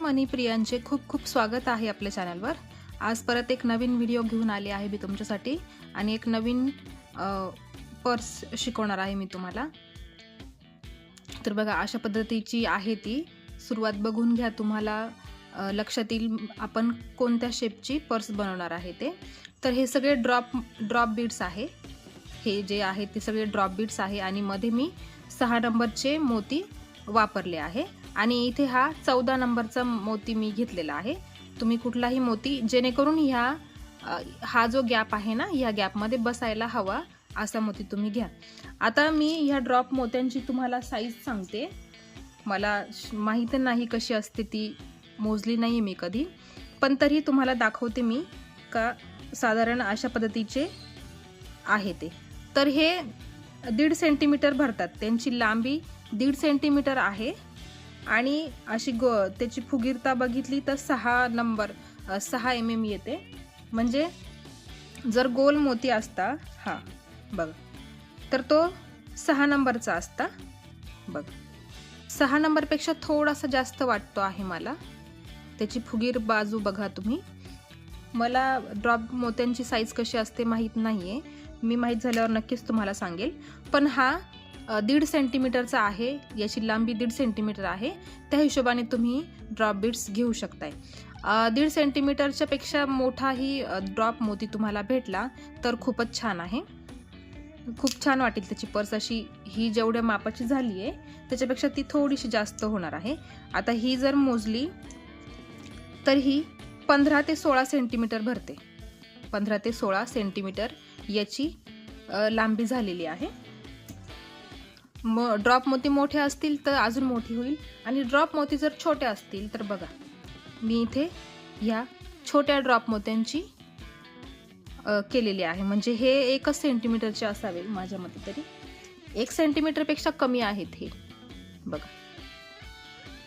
मनी प्रियांचे खूप खूप स्वागत आहे आपल्या चॅनलवर। आज परत एक नवीन व्हिडिओ घेऊन आले आहे मी तुमच्यासाठी आणि एक नवीन पर्स शिकवणार आहे मी तुम्हाला। तर बघा अशा पद्धतीची आहे ती। सुरुवात बघून घ्या, तुम्हाला लक्षात येईल आपण कोणत्या शेपची पर्स बनवणार आहे ते। तर हे सगळे ड्रॉप बीड्स आहे, हे जे आहे ते सगळे ड्रॉप बीड्स आहे आणि मध्ये मी 6 नंबरचे मोती वापरले आहे आणि इथे हा 14 नंबरचा मोती मी घेतलेला आहे। तुम्ही कुठलाही मोती जेणेकरून हा जो गॅप आहे ना, या गॅपमध्ये बसायला हवा असा मोती तुम्ही घ्या। आता मी ह्या ड्रॉप मोत्यांची तुम्हाला साईज सांगते। मला माहित नाही कशी असते ती, मोजली नाही मी कधी, पण तरी तुम्हाला दाखवते मी का साधारण अशा पद्धतीचे आहे ते। तर हे 1.5 सेंटीमीटर भरतात, त्यांची लांबी 1.5 सेंटीमीटर आहे आणि अशी त्याची फुगीरता बघितली तर 6 mm येते। म्हणजे जर गोल मोती असता हा बघ, तर तो 6 नंबरचा असता। बघ 6 नंबरपेक्षा थोडासा जास्त वाटतो आहे मला, त्याची फुगीर बाजू बघा तुम्ही। मला ड्रॉप मोत्यांची साईज कशी असते माहीत नाहीये, मी माहीत झाल्यावर नक्कीच तुम्हाला सांगेल। पण हा 1.5 सेंटीमीटरचा आहे, याची लांबी 1.5 सेंटीमीटर आहे। त्या हिशोबाने तुम्ही ड्रॉप बीड्स घेऊ शकताय। 1.5 सेंटीमीटरच्या पेक्षा मोठाही ड्रॉप मोती तुम्हाला भेटला तर खूपच छान आहे, खूप छान वाटेल त्याची पर्स। अशी ही जेवढ्या मापाची झाली आहे त्याच्यापेक्षा ती थोडीशी जास्त होणार आहे। आता ही जर मोजली तर ही 15 ते 16 सेंटीमीटर भरते। 15 ते 16 सेंटीमीटर याची लांबी झालेली आहे। ड्रॉप मोती मोठे असतील तर अजून मोठी होईल आणि ड्रॉप मोती जर छोटे असतील तर बघा मी इथे ह्या छोट्या ड्रॉप मोत्यांची केलेली आहे। म्हणजे हे 1 सेंटीमीटरचे असावे माझ्या मते, तरी 1 सेंटीमीटर पेक्षा कमी आहेत हे। बघा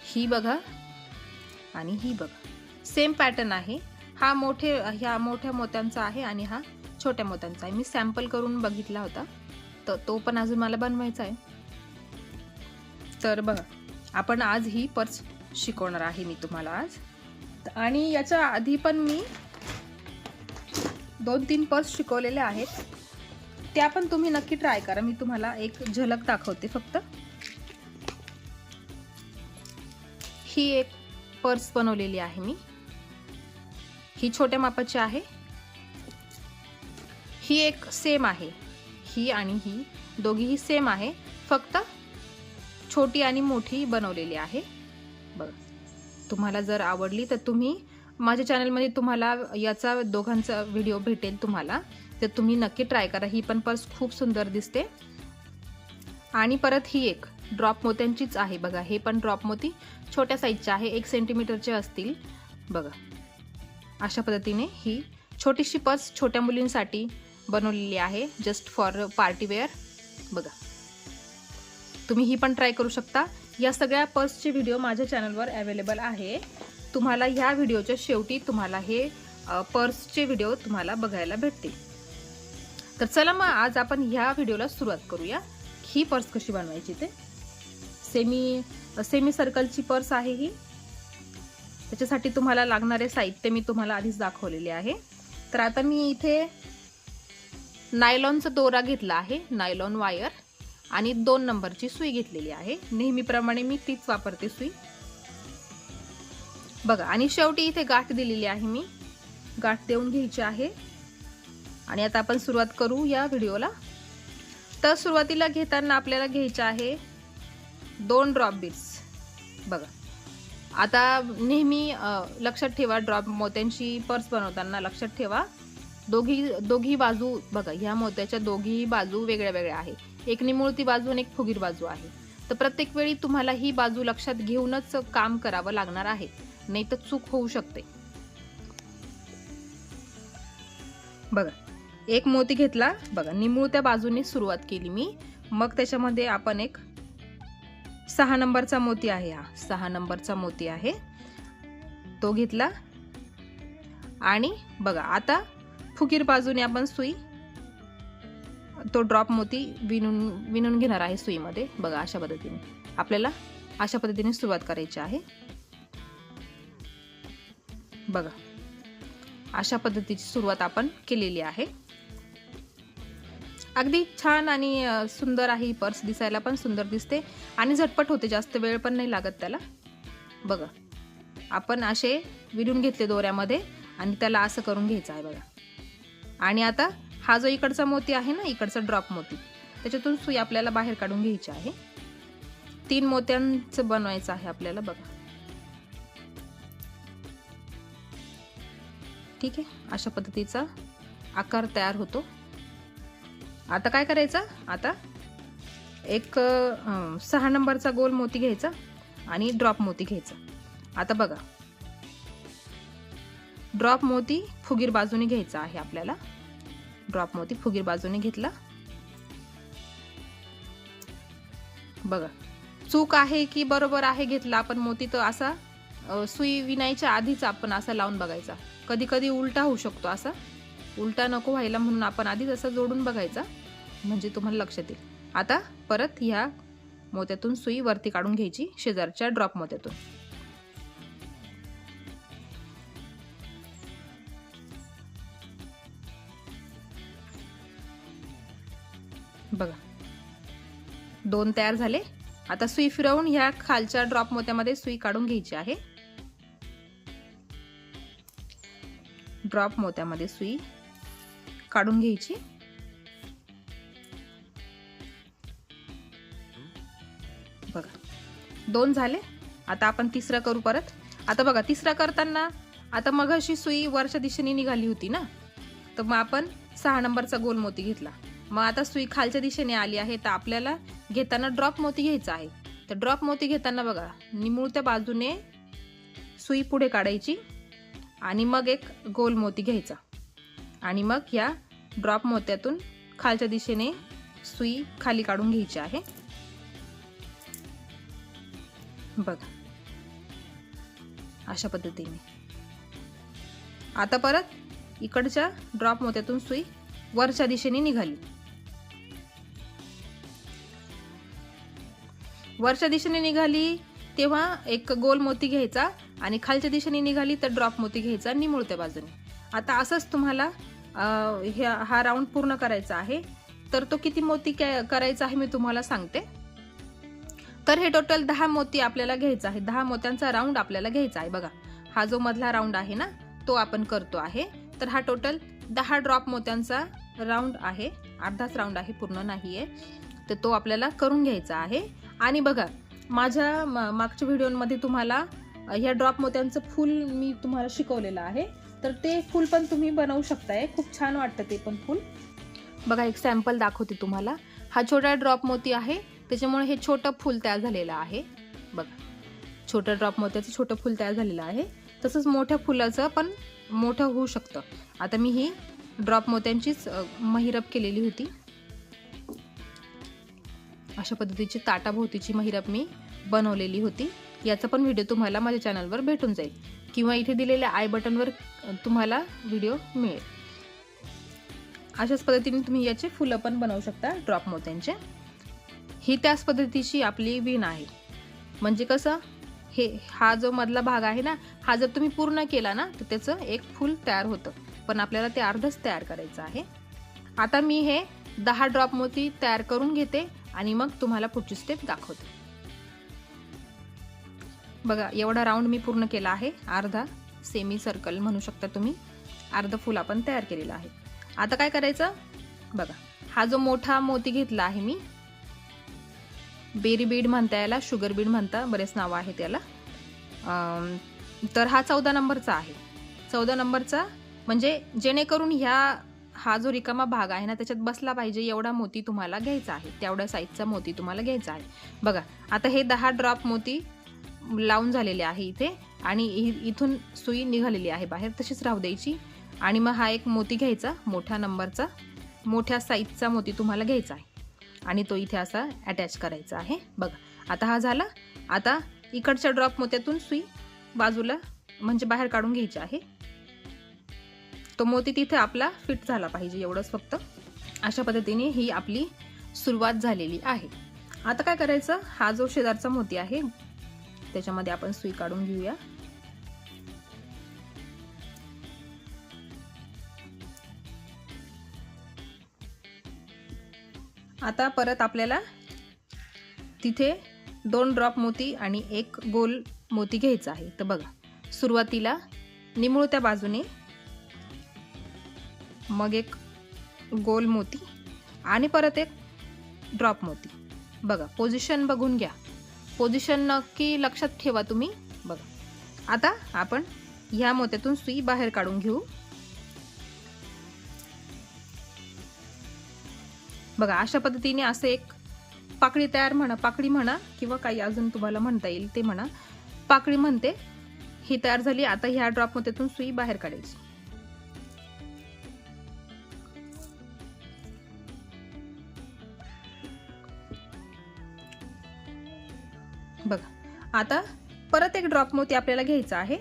ही बघा आणि ही बघा, सेम पॅटर्न आहे। ह्या मोठ्या मोत्यांचा आहे आणि हा छोट्या मोत्यांचा आहे। मी सॅम्पल करून बघितला होता, तर तो पण अजून मला बनवायचा आहे। तर बघा आपण आज ही पर्स शिकवणार आहे मी तुम्हाला आज। आणि याच्या आधी पण मी 2-3 पर्स शिकवलेल्या आहेत, त्या पण तुम्ही नक्की ट्राय करा। मी तुम्हाला एक झलक दाखवते फक्त। ही एक पर्स बनवलेली आहे मी, ही छोट्या मापाची आहे। ही एक सेम आहे, ही आणि ही दोघीही सेम आहे, फक्त छोटी आणि मोठी बनवलेली आहे। बघा तुम्हाला जर आवडली तर तुम्ही माझ्या चॅनलमध्ये तुम्हाला याचा दोघांचा व्हिडिओ भेटेल तुम्हाला, तर तुम्ही नक्की ट्राय करा। ही पण पर्स खूप सुंदर दिसते। आणि परत ही एक ड्रॉप मोत्यांचीच आहे बघा, हे पण ड्रॉप मोती छोट्या साईजचे आहे, 1 सेंटीमीटरचे असतील। बघा अशा पद्धतीने ही छोटीशी पर्स छोट्या मुलींसाठी बनवलेली आहे, जस्ट फॉर पार्टी वेअर। बघा तुम्ही ही पण ट्राय करू शकता। या सगळ्या पर्सचे व्हिडिओ माझ्या चॅनलवर अवेलेबल आहे। तुम्हाला ह्या व्हिडिओच्या शेवटी तुम्हाला हे पर्सचे व्हिडिओ तुम्हाला बघायला भेटतील। तर चला मग आज आपण ह्या व्हिडिओला सुरुवात करूया, ही पर्स कशी बनवायची ते। सेमी सर्कलची पर्स आहे ही। त्याच्यासाठी तुम्हाला लागणारे साहित्य मी तुम्हाला आधीच दाखवलेले आहे। तर आता मी इथे नायलॉनचा दोरा घेतला आहे, नायलॉन वायर, आणि 2 नंबरची सुई घेतलेली आहे। नेहमीप्रमाणे मी तीच वापरते सुई बघा। आणि शेवटी इथे गाठ दिलेली आहे, मी गाठ देऊन घ्यायची आहे। आणि आता आपण सुरुवात करू या व्हिडिओला। तर सुरुवातीला घेताना आपल्याला घ्यायचे आहे 2 ड्रॉप बीड्स। बघा आता नेहमी लक्षात ठेवा, ड्रॉप मोत्यांची पर्स बनवताना लक्षात ठेवा दोघी बाजू बघा, ह्या मोत्याच्या दोघी बाजू वेगळ्या वेगळ्या आहे। एक निमुळती बाजू आणि एक फुगीर बाजू आहे। तर प्रत्येक वेळी तुम्हाला ही बाजू लक्षात घेऊनच काम करावं लागणार आहे, नाही तर चूक होऊ शकते। बघा एक मोती घेतला बघा, निमुळत्या बाजूने सुरुवात केली मी, मग त्याच्यामध्ये आपण एक 6 नंबरचा मोती आहे, हा 6 नंबरचा मोती आहे तो घेतला। आणि बघा आता फुगीर बाजूने आपण सुई तो ड्रॉप मोती विणून घेणार आहे सुईमध्ये। बघा अशा पद्धतीने आपल्याला अशा पद्धतीने सुरुवात करायची आहे। बघा अशा पद्धतीची सुरुवात आपण केलेली आहे. अगदी छान आणि सुंदर आहे ही पर्स. दिसायला पण सुंदर दिसते आणि झटपट होते, जास्त वेळ पण नाही लागत त्याला. बघा आपण असे विरून घेतले दोऱ्यामध्ये आणि त्याला असं करून घ्यायचं आहे बघा. आणि आता हा जो इकडचा मोती आहे ना, इकडचा ड्रॉप मोती, त्याच्यातून सुई आपल्याला बाहेर काढून घ्यायची आहे. 3 मोत्यांचं बनवायचं आहे आपल्याला बघा. ठीक आहे, अशा पद्धतीचा आकार तयार होतो. आता काय करायचं, आता एक 6 नंबरचा गोल मोती घ्यायचा आणि ड्रॉप मोती घ्यायचा. आता बघा ड्रॉप मोती फुगीर बाजूने घ्यायचा आहे आपल्याला. ड्रॉप मोती फुगीर बाजूने घेतला. बघा चूक आहे की बरोबर आहे घेतला आपण मोती, तर असा सुई विणायच्या आधीच आपण असा लावून बघायचा. कधी कधी उलटा होऊ शकतो, असा उलटा नको व्हायला म्हणून आपण आधीच असं जोडून बघायचा, म्हणजे तुम्हाला लक्षात येईल. आता परत ह्या मोत्यातून सुई वरती काढून घ्यायची शेजारच्या ड्रॉप मोत्यातून. बघा 2 तयार झाले. आता सुई फिरवून ह्या खालच्या ड्रॉप मोत्यामध्ये सुई काढून घ्यायची आहे. ड्रॉप मोत्यामध्ये सुई काढून घ्यायची. बघा 2 झाले. आता आपण तिसरा करू परत. आता बघा तिसरा करताना आता मगाशी सुई वरच्या दिशेने निघाली होती ना, तर मग आपण 6 नंबरचा गोल मोती घेतला. मग आता सुई खालच्या दिशेने आली आहे, तर आपल्याला घेताना ड्रॉप मोती घ्यायचा आहे. तर ड्रॉप मोती घेताना बघा निमुळत्या बाजूने सुई पुढे काढायची आणि मग एक गोल मोती घ्यायचा आणि मग या ड्रॉप मोत्यातून खालच्या दिशेने सुई खाली काढून घ्यायची आहे. बघा अशा पद्धतीने. आता परत इकडच्या ड्रॉप मोत्यातून सुई वरच्या दिशेने निघाली. वरच्या दिशेने निघाली तेव्हा एक गोल मोती घ्यायचा आणि खालच्या दिशेने निघाली तर ड्रॉप मोती घ्यायचा निमुळत्या बाजूने. आता असंच तुम्हाला हा राऊंड पूर्ण करायचा आहे. तर तो किती मोती करायचा आहे मी तुम्हाला सांगते. तर हे टोटल 10 मोती आपल्याला घ्यायचा आहे. 10 मोत्यांचा राऊंड आपल्याला घ्यायचा आहे. बघा हा जो मधला राऊंड आहे ना, तो आपण करतो आहे. तर हा टोटल 10 ड्रॉप मोत्यांचा राऊंड आहे. अर्धाच राऊंड आहे, पूर्ण नाहीये. तर तो आपल्याला करून घ्यायचा आहे. आणि बघा माझ्या मागच्या व्हिडिओमध्ये तुम्हाला ह्या ड्रॉप मोत्यांचं फूल मी तुम्हाला शिकवलेलं आहे. तर ते फूल पण तुम्ही बनवू शकताय. खूप छान वाटतं ते पण फूल. बघा एक सॅम्पल दाखवते तुम्हाला. हा छोटा ड्रॉप मोती आहे, त्याच्यामुळे हे छोटं फूल तयार झालेलं आहे. बघा छोट्या ड्रॉप मोत्याचं छोटं फूल तयार झालेलं आहे. तसंच मोठ्या फुलाचं पण मोठं होऊ शकतं. आता मी ही ड्रॉप मोत्यांचीच महिरप केलेली होती. अशा पद्धतीची ताटाभोवतीची महिरप मी बनवलेली होती. याचा पण व्हिडिओ तुम्हाला माझ्या चॅनलवर भेटून जाईल किंवा इथे दिलेल्या आय बटनवर तुम्हाला व्हिडिओ मिळेल. अशाच पद्धतीने तुम्ही याचे फुलं पण बनवू शकता ड्रॉप मोत्यांचे. ही त्याच पद्धतीची आपली विण आहे. म्हणजे कसं हा जो मधला भाग आहे ना, हा जर तुम्ही पूर्ण केला ना तर त्याचं एक फूल तयार होतं, पण आपल्याला ते अर्धच तयार करायचं आहे. आता मी हे 10 ड्रॉप मोती तयार करून घेते आणि मग तुम्हाला पुढची स्टेप दाखवते. बघा एवढा राऊंड मी पूर्ण केला आहे. अर्धा सेमी सर्कल म्हणू शकता तुम्ही. अर्ध फूल आपण तयार केलेलं आहे. आता काय करायचं, बघा हा जो मोठा मोती घेतला आहे मी, बेरी बीड म्हणता, याला शुगर बीड म्हणता, बरेच नाव आहे त्याला. तर हा 14 नंबरचा आहे. 14 नंबरचा म्हणजे जेणेकरून हा जो रिकामा भाग आहे ना त्याच्यात बसला पाहिजे एवढा मोती तुम्हाला घ्यायचा आहे. तेवढ्या साईजचा मोती तुम्हाला घ्यायचा आहे. बघा आता हे 10 ड्रॉप मोती लावून झालेले आहे इथे आणि इथून सुई निघालेली आहे बाहेर, तशीच राहू द्यायची. आणि मग हा एक मोती घ्यायचा, मोठ्या नंबरचा, मोठ्या साईजचा मोती तुम्हाला घ्यायचा आहे आणि तो इथे असा अटॅच करायचा आहे. बघा आता हा झाला. आता इकडच्या ड्रॉप मोत्यातून सुई बाजूला म्हणजे बाहेर काढून घ्यायची आहे. तो मोती तिथे आपला फिट झाला पाहिजे एवढंच फक्त. अशा पद्धतीने ही आपली सुरुवात झालेली आहे. आता काय करायचं, हा जो शेजारचा मोती आहे त्याच्यामध्ये आपण सुई काढून घेऊया. आता परत आपल्याला तिथे 2 ड्रॉप मोती आणि 1 गोल मोती घ्यायचा आहे. तर बघा, सुरुवातीला निमुळत्या बाजूने, मग 1 गोल मोती आणि परत 1 ड्रॉप मोती. बघा, पोझिशन बघून घ्या, पोझिशन नक्की लक्षात ठेवा तुम्ही. बघा, आता आपण ह्या मोत्यातून सुई बाहेर काढून घेऊ. बघा, अशा पद्धतीने असं एक पाकळी तयार पाकळी म्हणा किंवा काही अजून तुम्हाला म्हणता येईल ते म्हणा, पाकळी म्हणते, ही तयार झाली. आता ह्या ड्रॉप मोत्यातून सुई बाहेर काढायची. बघा, आता परत 1 ड्रॉप मोती आपल्याला घ्यायचा आहे.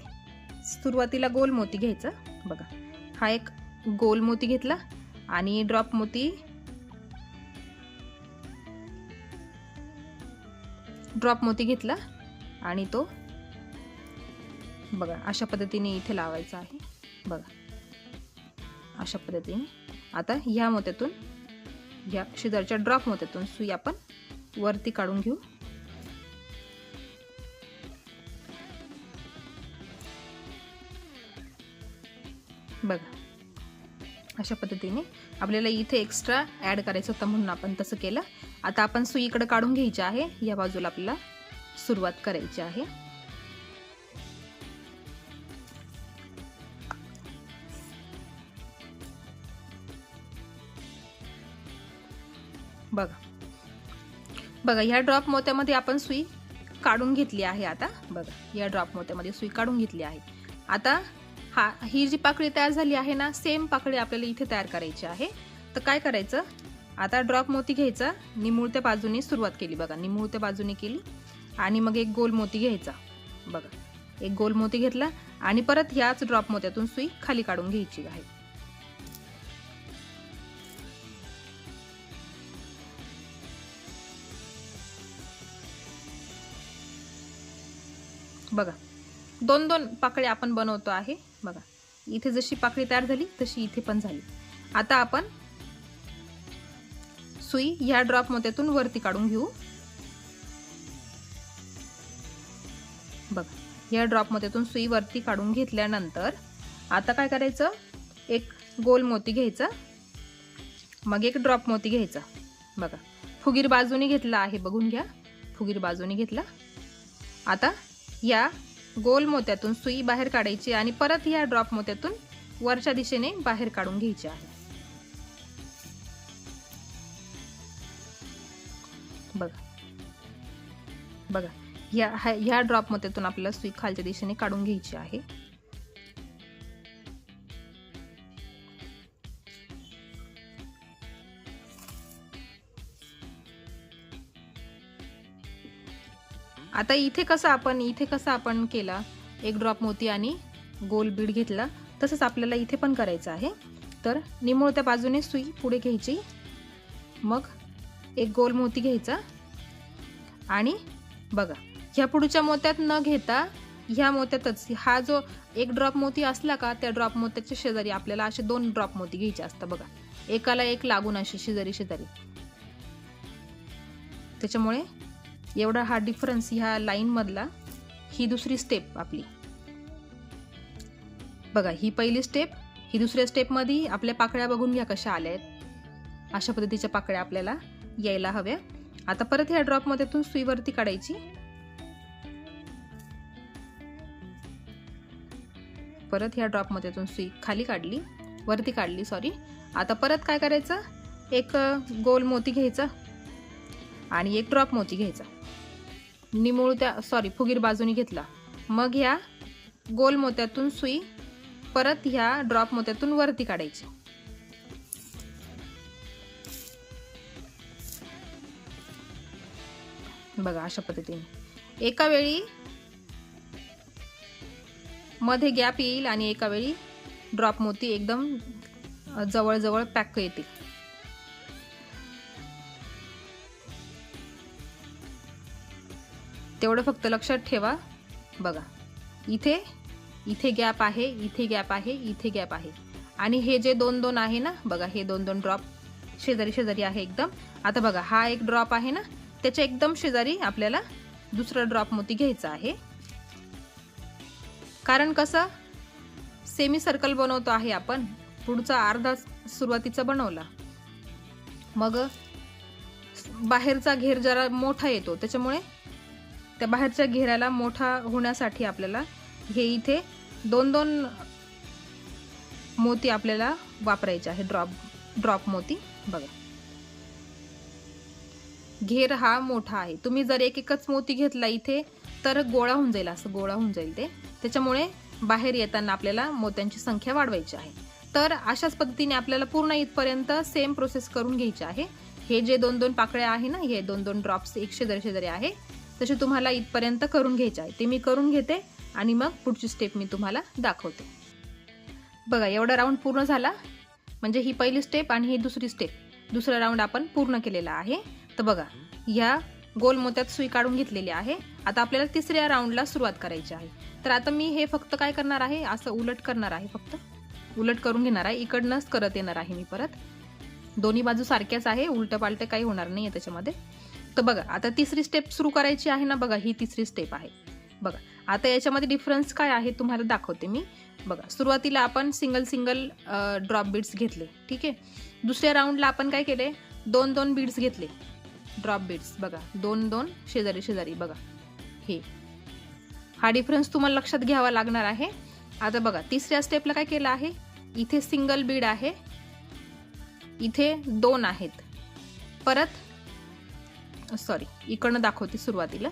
सुरुवातीला गोल मोती घ्यायचा. बघा, हा 1 गोल मोती घेतला आणि ड्रॉप मोती घेतला आणि तो बघा अशा पद्धतीने इथे लावायचा आहे. बघा, अशा पद्धतीने. आता ह्या मोत्यातून, ह्या शेजारच्या ड्रॉप मोत्यातून सुई आपण वरती काढून घेऊ. बघा, अशा पद्धतीने आपल्याला इथे एक्स्ट्रा ऍड करायचं होतं म्हणून आपण तसं केलं. आता आपण सुई इकडे काढून घ्यायची आहे. या बाजूला आपल्याला सुरुवात करायची आहे. बघा, ह्या ड्रॉप मोत्यामध्ये आपण सुई काढून घेतली आहे. आता बघा, या ड्रॉप मोत्यामध्ये सुई काढून घेतली आहे. आता ही जी पाकळी तयार झाली आहे ना, सेम पाकळी आपल्याला इथे तयार करायची आहे. तर काय करायचं, आता ड्रॉप मोती घ्यायचा, निमुळत्या बाजूने सुरुवात केली. बघा, निमुळत्या बाजूने केली आणि मग 1 गोल मोती घ्यायचा. बघा, 1 गोल मोती घेतला आणि परत ह्याच ड्रॉप मोत्यातून सुई खाली काढून घ्यायची आहे. बघा, 2 पाकळ्या आपण बनवतो आहे. बघा, इथे जशी पाकळी तयार झाली तशी इथे पण झाली. आता आपण सुई ह्या ड्रॉप मोत्यातून वरती काढून घेऊ. बघा, या ड्रॉप मोत्यातून सुई वरती काढून घेतल्यानंतर आता काय करायचं, 1 गोल मोती घ्यायचा, मग 1 ड्रॉप मोती घ्यायचा. बघा, फुगीर बाजूने घेतला आहे, बघून घ्या, फुगीर बाजूने घेतला. आता या गोल मोत्यातून सुई बाहेर काढायची आणि परत या ड्रॉप मोत्यातून वरच्या दिशेने बाहेर काढून घ्यायची आहे. बघा, ह्या ड्रॉप मोत्यातून आपल्याला सुई खालच्या दिशेने काढून घ्यायची आहे. आता इथे कसं आपण केला, 1 ड्रॉप मोती आणि गोल बीड घेतला, तसंच आपल्याला इथे पण करायचं आहे. तर निमुळत्या बाजूने सुई पुढे घ्यायची, मग 1 गोल मोती घ्यायचा आणि बघा, ह्या पुढच्या मोत्यात न घेता ह्या मोत्यातच हा जो 1 ड्रॉप मोती असला का, त्या ड्रॉप मोत्याच्या शेजारी आपल्याला असे 2 ड्रॉप मोती घ्यायचे असतात. बघा, एकाला एक लागून अशी शेजारी. त्याच्यामुळे एवढा हा डिफरन्स ह्या लाईन मधला. ही दुसरी स्टेप आपली. बघा, ही पहिली स्टेप, ही दुसऱ्या स्टेप मध्ये आपल्या पाकळ्या बघून घ्या कशा आल्या आहेत. अशा पद्धतीच्या पाकळ्या आपल्याला यायला हव्या. आता परत ह्या ड्रॉप मोत्यातून सुई वरती काढायची. परत ह्या ड्रॉप मोत्यातून सुई खाली काढली, वरती काढली, सॉरी. आता परत काय करायचं, 1 गोल मोती घ्यायचा आणि 1 ड्रॉप मोती घ्यायचा. फुगीर बाजूने घेतला, मग ह्या गोल मोत्यातून सुई परत ह्या ड्रॉप मोत्यातून वरती काढायची. बघा, अशा पद्धतीने एका वेळी मध्ये गॅप येईल आणि एका वेळी ड्रॉप मोती एकदम जवळ जवळ पॅक येतील. तेवढं फक्त लक्षात ठेवा. बघा, इथे गॅप आहे, इथे गॅप आहे, इथे गॅप आहे आणि हे जे 2-2 आहे ना, बघा, हे 2-2 ड्रॉप शेजारी शेजारी आहे एकदम. आता बघा हा एक ड्रॉप आहे ना, त्याच्या एकदम शेजारी आपल्याला दुसरा ड्रॉप मोती घ्यायचा आहे. कारण कसं सेमी सर्कल बनवतो आहे आपण, पुढचा अर्धा सुरुवातीचा बनवला, मग बाहेरचा घेर जरा मोठा येतो, त्याच्यामुळे त्या बाहेरच्या घेराला मोठा होण्यासाठी आपल्याला हे इथे 2-2 मोती आपल्याला वापरायचे आहे. ड्रॉप मोती बघा. घेर हा मोठा आहे. तुम्ही जर एकच मोती घेतला इथे तर गोळा होऊन जाईल, असं गोळा होऊन जाईल ते. त्याच्यामुळे बाहेर येताना आपल्याला मोत्यांची संख्या वाढवायची आहे. तर अशाच पद्धतीने आपल्याला पूर्ण इथपर्यंत सेम प्रोसेस करून घ्यायची आहे. हे जे 2-2 पाकळ्या आहे ना, हे 2-2 ड्रॉप्स एक शेजारी शेजारी आहे, तसे तुम्हाला इथपर्यंत करून घ्यायचे आहे. ते मी करून घेते आणि मग पुढची स्टेप मी तुम्हाला दाखवते. बघा एवढा राऊंड पूर्ण झाला, म्हणजे ही पहिली स्टेप आणि ही दुसरी स्टेप, दुसरा राऊंड आपण पूर्ण केलेला आहे. तर बघा ह्या गोल मोत्यात सुई काढून घेतलेली आहे. आता आपल्याला तिसऱ्या राऊंडला सुरुवात करायची आहे. तर आता मी हे फक्त काय करणार आहे, असं उलट करणार आहे, फक्त उलट करून घेणार आहे. इकडनंच करत येणार आहे मी परत. दोन्ही बाजू सारख्याच आहे, उलट पालट काही होणार नाही आहे त्याच्यामध्ये. तर बघा आता तिसरी स्टेप सुरू करायची आहे ना, बघा ही तिसरी स्टेप आहे. बघा आता याच्यामध्ये डिफरन्स काय आहे तुम्हाला दाखवते मी. बघा सुरुवातीला आपण सिंगल ड्रॉप बीड्स घेतले, ठीक आहे. दुसऱ्या राऊंडला आपण काय केले, 2-2 बीड्स घेतले, ड्रॉप बीड्स. बघा 2-2 शेजारी शेजारी. बघा हा डिफरन्स तुम्हाला लक्षात घ्यावा लागणार आहे. आता बघा तिसऱ्या स्टेपला काय केलं आहे, इथे सिंगल बीड आहे, इथे 2 आहेत. परत सॉरी इकडनं दाखवते सुरुवातीला,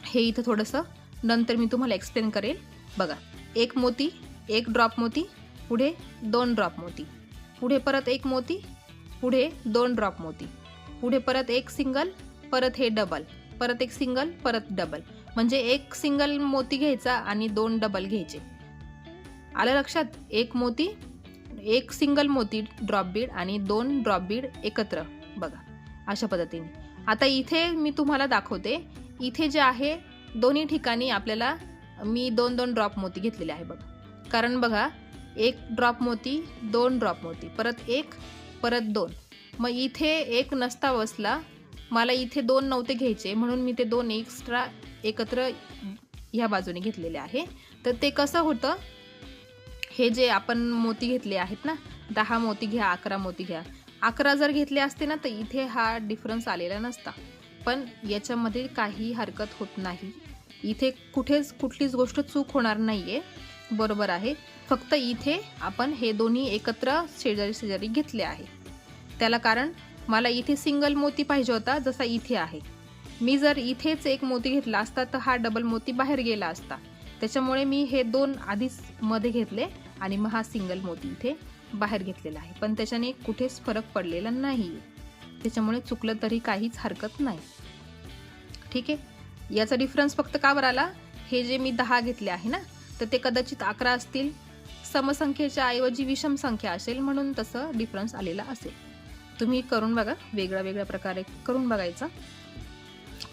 हे इथं थोडंसं नंतर मी तुम्हाला एक्सप्लेन करेल. बघा एक मोती, एक ड्रॉप मोती, पुढे 2 ड्रॉप मोती, पुढे परत एक मोती, पुढे 2 ड्रॉप मोती, पुढे परत एक सिंगल, परत हे डबल, परत एक सिंगल, परत डबल. म्हणजे एक सिंगल मोती घ्यायचा आणि 2 डबल घ्यायचे. आलं लक्षात? एक मोती, एक सिंगल मोती ड्रॉप बीड आणि 2 ड्रॉप बीड एकत्र. बघा अशा पद्धतीने. आता इथे मी तुम्हाला दाखवते, इथे जे आहे दोन्ही ठिकाणी आपल्याला मी 2-2 ड्रॉप मोती घेतलेले आहे. बघा कारण बघा 1 ड्रॉप मोती, 2 ड्रॉप मोती, परत 1, परत 2. मग इथे 1 नसता बसला, मला इथे 2 नव्हते घ्यायचे, म्हणून मी ते 2 एक्स्ट्रा एकत्र ह्या बाजूने घेतलेले आहे. तर ते कसं होतं, हे जे आपण मोती घेतले आहेत ना, 10 मोती घ्या, 11 मोती घ्या, 11 जर घेतले असते ना तर इथे हा डिफरन्स आलेला नसता. पण याच्यामध्ये काही हरकत होत नाही, इथे कुठलीच गोष्ट चूक होणार नाहीये, बरोबर आहे. फक्त इथे आपण हे दोन्ही एकत्र शेजारी शेजारी घेतले आहे. त्याला कारण मला इथे सिंगल मोती पाहिजे होता, जसा इथे आहे. मी जर इथेच एक मोती घेतला असता तर हा डबल मोती बाहेर गेला असता. त्याच्यामुळे मी हे 2 आधीच मध्ये घेतले आणि मग हा सिंगल मोती इथे बाहेर घेतलेला आहे. पण त्याच्याने कुठेच फरक पडलेला नाही, त्याच्यामुळे चुकलं तरी काहीच हरकत नाही, ठीक आहे. याचा डिफरन्स फक्त का बरं आला, हे जे मी 10 घेतले आहे ना, तर ते कदाचित 11 असतील, समसंख्येच्या ऐवजी विषम संख्या असेल, म्हणून तसं डिफरन्स आलेला असेल. तुम्ही करून बघा, वेगळ्या प्रकारे करून बघायचा.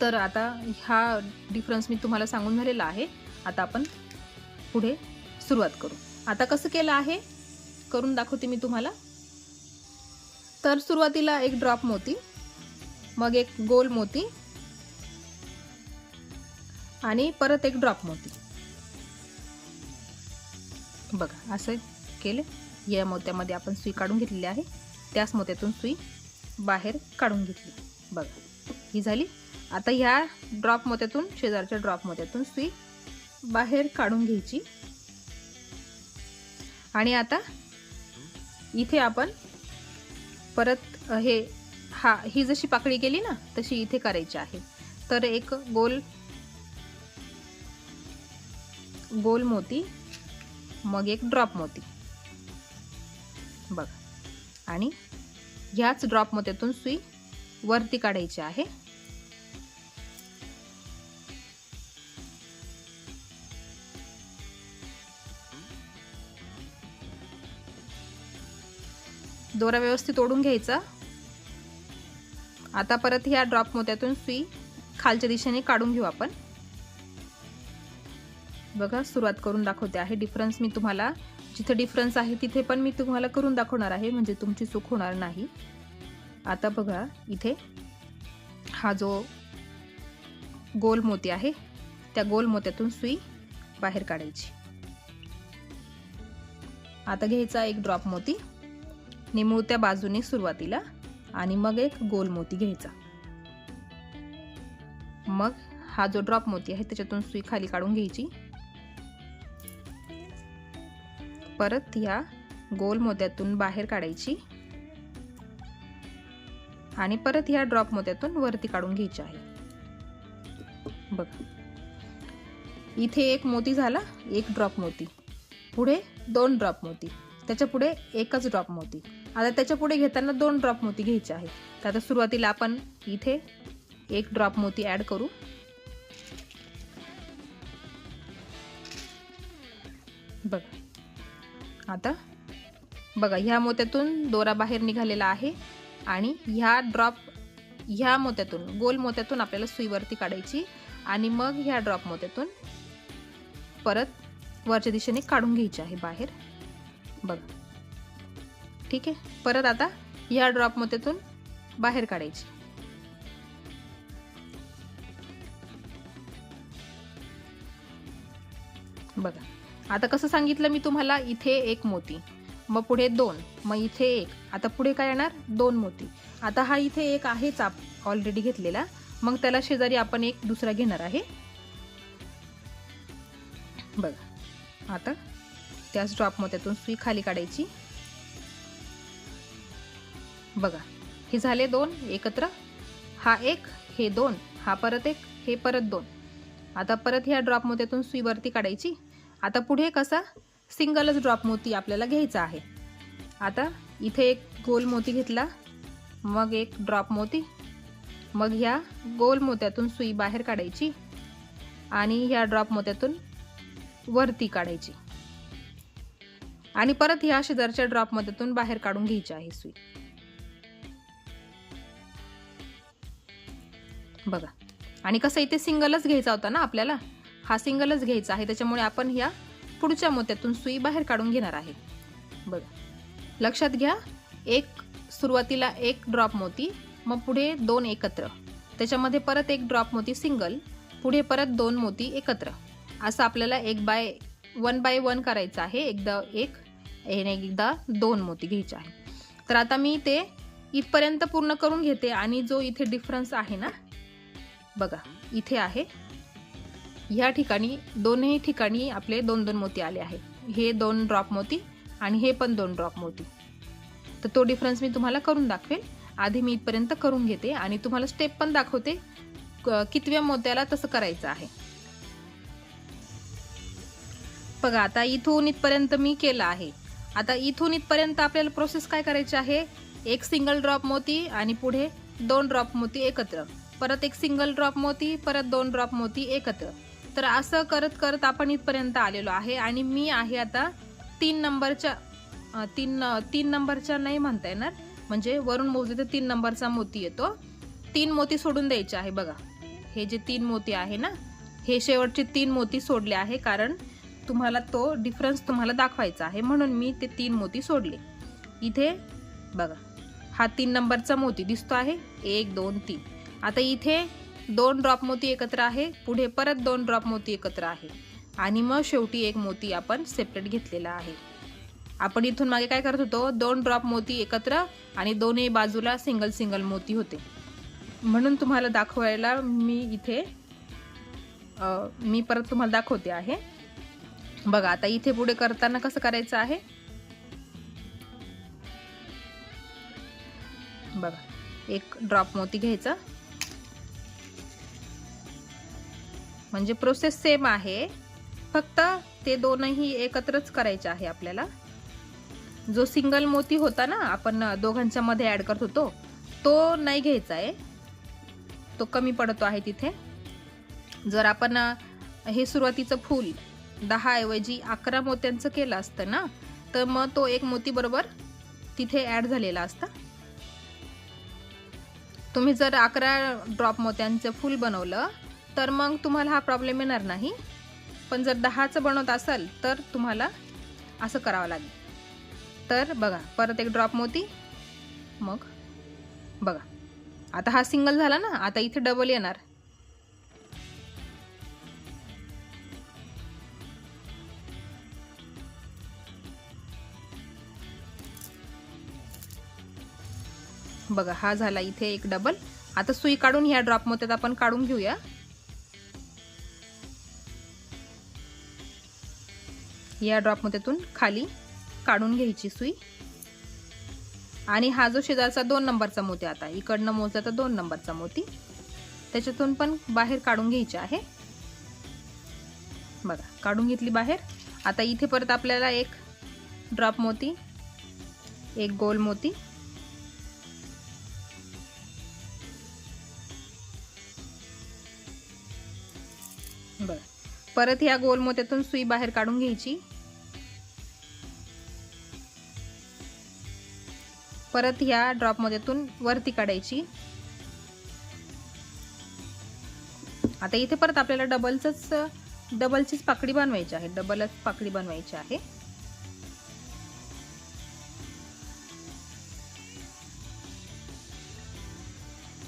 तर आता हा डिफरन्स मी तुम्हाला सांगून झालेला आहे. आता आपण पुढे सुरुवात करू. आता कसं केलं आहे करून दाखवते मी तुम्हाला. तर सुरुवातीला एक ड्रॉप मोती, मग एक गोल मोती आणि परत एक ड्रॉप मोती. बघा असं केले. या मोत्यामध्ये आपण सुई काढून घेतलेली आहे, त्याच मोत्यातून सुई बाहेर काढून घेतली. बघा ही झाली. आता ह्या ड्रॉप मोत्यातून, शेजारच्या ड्रॉप मोत्यातून सुई बाहेर काढून घ्यायची. आणि आता इथे आपण परत ही जशी पाकळी केली ना तशी इथे करायची आहे. तर एक गोल मोती, मग एक ड्रॉप मोती. बघा आणि ह्याच ड्रॉप मोत्यातून सुई वरती काढायची आहे. दोरा व्यवस्थित ओढून घ्यायचा. आता परत ह्या ड्रॉप मोत्यातून सुई खालच्या दिशेने काढून घेऊ आपण. बघा सुरुवात करून दाखवते आहे. डिफरन्स मी तुम्हाला जिथे डिफरन्स आहे तिथे पण मी तुम्हाला करून दाखवणार आहे, म्हणजे तुमची चूक होणार नाही. आता बघा इथे हा जो गोल मोती आहे त्या गोल मोत्यातून सुई बाहेर काढायची. आता घ्यायचा एक ड्रॉप मोती निमुळत्या बाजूने सुरुवातीला आणि मग एक गोल मोती घ्यायचा. मग हा जो ड्रॉप मोती आहे त्याच्यातून सुई खाली काढून घ्यायची. परत ह्या गोल मोत्यातून बाहेर काढायची आणि परत ह्या ड्रॉप मोत्यातून वरती काढून घ्यायची आहे. बघा इथे एक मोती झाला, एक ड्रॉप मोती, पुढे 2 ड्रॉप मोती, त्याच्या पुढे एकच ड्रॉप मोती. आता त्याच्या पुढे घेताना 2 ड्रॉप मोती घ्यायचे आहेत. तर आता सुरुवातीला आपण इथे एक ड्रॉप मोती ऍड करू. बघा आता बघा ह्या मोत्यातून दोरा बाहेर निघालेला आहे आणि ह्या मोत्यातून गोल मोत्यातून आपल्याला सुई वरती काढायची आणि मग ह्या ड्रॉप मोत्यातून परत वरच्या दिशेने काढून घ्यायची आहे बाहेर. बघा ठीक आहे. परत आता ह्या ड्रॉप मोत्यातून बाहेर काढायची. बघा आता कसं सांगितलं मी तुम्हाला, इथे एक मोती, मग पुढे 2, मग इथे एक, आता पुढे काय येणार 2 मोती. आता हा इथे एक आहेच ऑलरेडी घेतलेला, मग त्याला शेजारी आपण एक दुसरा घेणार आहे. बघा आता त्याच ड्रॉप मोत्यातून सुई खाली काढायची. बघा हे झाले 2 एकत्र, हा एक, हे 2, हा परत एक, हे परत 2. आता परत ह्या ड्रॉप मोत्यातून सुई वरती काढायची. आता पुढे कसा सिंगलच ड्रॉप मोती आपल्याला घ्यायचा आहे. आता इथे एक गोल मोती घेतला, मग एक ड्रॉप मोती, मग ह्या गोल मोत्यातून सुई बाहेर काढायची आणि ह्या ड्रॉप मोत्यातून वरती काढायची आणि परत ह्या शेजारच्या ड्रॉप मोत्यातून बाहेर काढून घ्यायची आहे सुई. बघा आणि कसं इथे सिंगलच घ्यायचा होता ना आपल्याला, हा सिंगलच घ्यायचा आहे, त्याच्यामुळे आपण ह्या पुढच्या मोत्यातून सुई बाहेर काढून घेणार आहे. बघा लक्षात घ्या, सुरुवातीला एक ड्रॉप मोती, मग पुढे 2 एकत्र, त्याच्यामध्ये परत एक ड्रॉप मोती सिंगल, पुढे परत 2 मोती एकत्र, असं आपल्याला 1 बाय 1 करायचं आहे. एकदा 1 एकदा 2 मोती घ्यायचे आहे. तर आता मी ते इथपर्यंत पूर्ण करून घेते आणि जो इथे डिफरन्स आहे ना, बघा इथे आहे, ह्या ठिकाणी दोन्ही ठिकाणी आपले 2-2 मोती आले आहेत. हे 2 ड्रॉप मोती आणि हे पण 2 ड्रॉप मोती. तर तो डिफरन्स मी तुम्हाला करून दाखवेल. आधी मी इथपर्यंत करून घेते आणि तुम्हाला स्टेप पण दाखवते कितव्या मोत्याला तसं करायचं आहे. बघा आता इथून इथपर्यंत मी केलं आहे. आता इथून इथपर्यंत आपल्याला प्रोसेस काय करायची आहे, एक सिंगल ड्रॉप मोती आणि पुढे 2 ड्रॉप मोती एकत्र, परत एक सिंगल ड्रॉप मोती, परत 2 ड्रॉप मोती एकत्र. तर असं करत करत आपण इथपर्यंत आलेलो आहे आणि मी आहे आता 3 नंबरच्या नाही म्हणता येणार, म्हणजे वरून मोजले तर 3 नंबरचा मोती येतो. 3 मोती सोडून द्यायचे आहे. बघा हे जे 3 मोती आहे ना, हे शेवटचे 3 मोती सोडले आहे, कारण तुम्हाला तो डिफरन्स तुम्हाला दाखवायचा आहे, म्हणून मी ते 3 मोती सोडले. इथे बघा हा 3 नंबरचा मोती दिसतो आहे, 1 2 3. आता इथे 2 ड्रॉप मोती एकत्र आहे, पुढे परत 2 ड्रॉप मोती एकत्र आहे आणि मग शेवटी एक मोती आपण सेपरेट घेतलेला आहे. आपण इथून मागे काय करत होतो, 2 ड्रॉप मोती एकत्र आणि दोन्ही बाजूला सिंगल मोती होते, म्हणून तुम्हाला दाखवायला मी परत तुम्हाला दाखवते आहे. बघा आता इथे पुढे करताना कसं करायचं आहे. बघा एक ड्रॉप मोती घ्यायचा, म्हणजे प्रोसेस सेम आहे, फक्त ते दोनही एकत्रच करायचे आहे आपल्याला. जो सिंगल मोती होता ना आपण दोघांच्या मध्ये ऍड करत होतो, तो नाही घ्यायचा आहे, तो कमी पडतो आहे तिथे. जर आपण हे सुरुवातीचं फूल 10 ऐवजी 11 मोत्यांचं केलं असतं ना, तर मग तो एक मोती बरोबर तिथे ऍड झालेला असता. तुम्ही जर 11 ड्रॉप मोत्यांचं फूल बनवलं तर मग तुम्हाला हा प्रॉब्लेम येणार नाही, पण जर 10चं बनवत असाल तर तुम्हाला असं करावं लागेल. तर बघा परत एक ड्रॉप मोती, मग बघा आता हा सिंगल झाला ना, आता इथे डबल येणार. बघा हा झाला इथे एक डबल. आता सुई काढून ह्या ड्रॉप मोत्यात आपण काढून घेऊया. या ड्रॉप मोत्यातून खाली काढून घ्यायची सुई. आणि हा जो शेजारचा 2 नंबरचा मोती, आता इकडनं मोजला तर 2 नंबरचा मोती, त्याच्यातून पण बाहेर काढून घ्यायचे आहे. बघा काढून घेतली बाहेर. आता इथे परत आपल्याला एक ड्रॉप मोती, एक गोल मोती, बघा परत ह्या गोल मोत्यातून सुई बाहेर काढून घ्यायची. परत ह्या ड्रॉप मोत्यातून वरती काढायची. आता इथे परत आपल्याला डबलचीच पाकळी बनवायची आहे, डबलच पाकळी बनवायची आहे.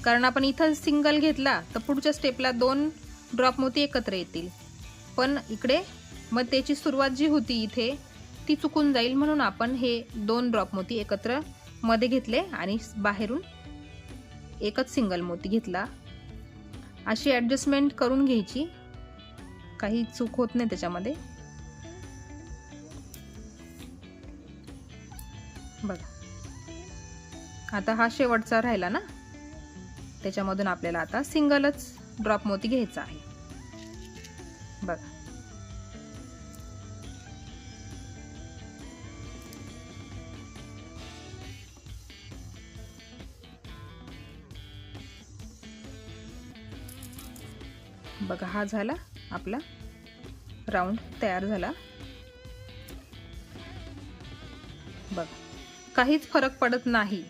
कारण आपण इथं सिंगल घेतला तर पुढच्या स्टेपला 2 ड्रॉप मोती एकत्र येतील, पण इकडे मग त्याची सुरुवात जी होती इथे ती चुकून जाईल, म्हणून आपण हे 2 ड्रॉप मोती एकत्र मध्ये घेतले आणि बाहेरून एकच सिंगल मोती घेतला. अशी ॲडजस्टमेंट करून घ्यायची, काही चूक होत नाही त्याच्यामध्ये. बघा आता हा शेवटचा राहिला ना, त्याच्यामधून आपल्याला आता सिंगलच ड्रॉप मोती घ्यायचा आहे. बघा बघा हा झाला आपला राऊंड तयार झाला. बघा काहीच फरक पडत नाही,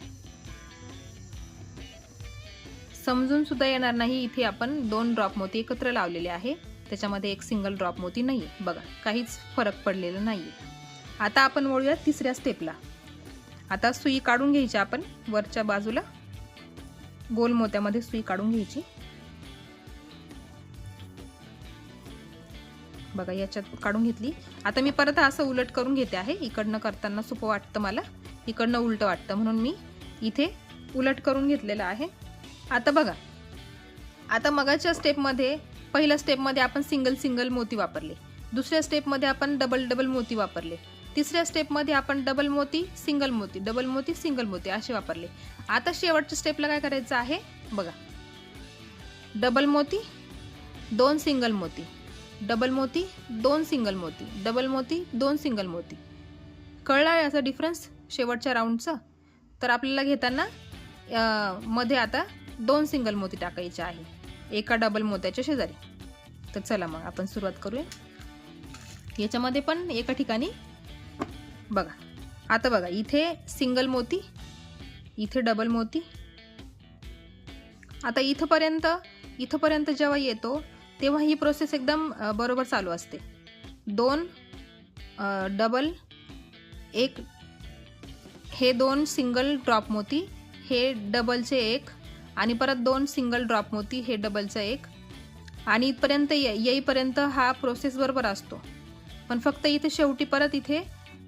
समजून सुद्धा येणार नाही इथे आपण 2 ड्रॉप मोती एकत्र लावलेले आहे, त्याच्यामध्ये एक सिंगल ड्रॉप मोती नाहीये. बघा काहीच फरक पडलेला नाहीये. आता आपण वळूया तिसऱ्या स्टेपला. आता सुई काढून घ्यायची आपण वरच्या बाजूला, गोल मोत्यामध्ये सुई काढून घ्यायची. बघा याच्यात काढून घेतली. आता मी परत असं उलट करून घेते आहे, इकडनं करताना सोपं वाटतं मला, इकडनं उलट वाटतं म्हणून मी इथे उलट करून घेतलेलं आहे. आता बघा आता मगाच्या स्टेपमध्ये पहिल्या स्टेपमध्ये आपण सिंगल मोती वापरले, दुसऱ्या स्टेपमध्ये आपण डबल मोती वापरले, तिसऱ्या स्टेपमध्ये आपण डबल मोती सिंगल मोती, डबल मोती सिंगल मोती असे वापरले. आता शेवटच्या स्टेपला काय करायचं आहे बघा, डबल मोती 2 सिंगल मोती, डबल मोती 2 सिंगल मोती, डबल मोती 2 सिंगल मोती. कळला याचा डिफरन्स शेवटच्या राऊंडचा? तर आपल्याला घेताना मध्ये आता 2 सिंगल मोती टाकायचे आहे एका डबल मोत्याच्या शेजारी. तर चला मग आपण सुरुवात करूया. याच्यामध्ये पण एका ठिकाणी बघा, आता बघा इथे सिंगल मोती, इथे डबल मोती. आता इथपर्यंत जेव्हा येतो तेव्हा ही प्रोसेस एकदम बरोबर चालू असते. 2 डबल, एक हे 2 सिंगल ड्रॉप मोती, हे डबलचे एक, आणि परत 2 सिंगल ड्रॉप मोती, हे डबलचं एक, आणि इथपर्यंत येईपर्यंत हा प्रोसेस बरोबर असतो. पण फक्त इथे शेवटी परत इथे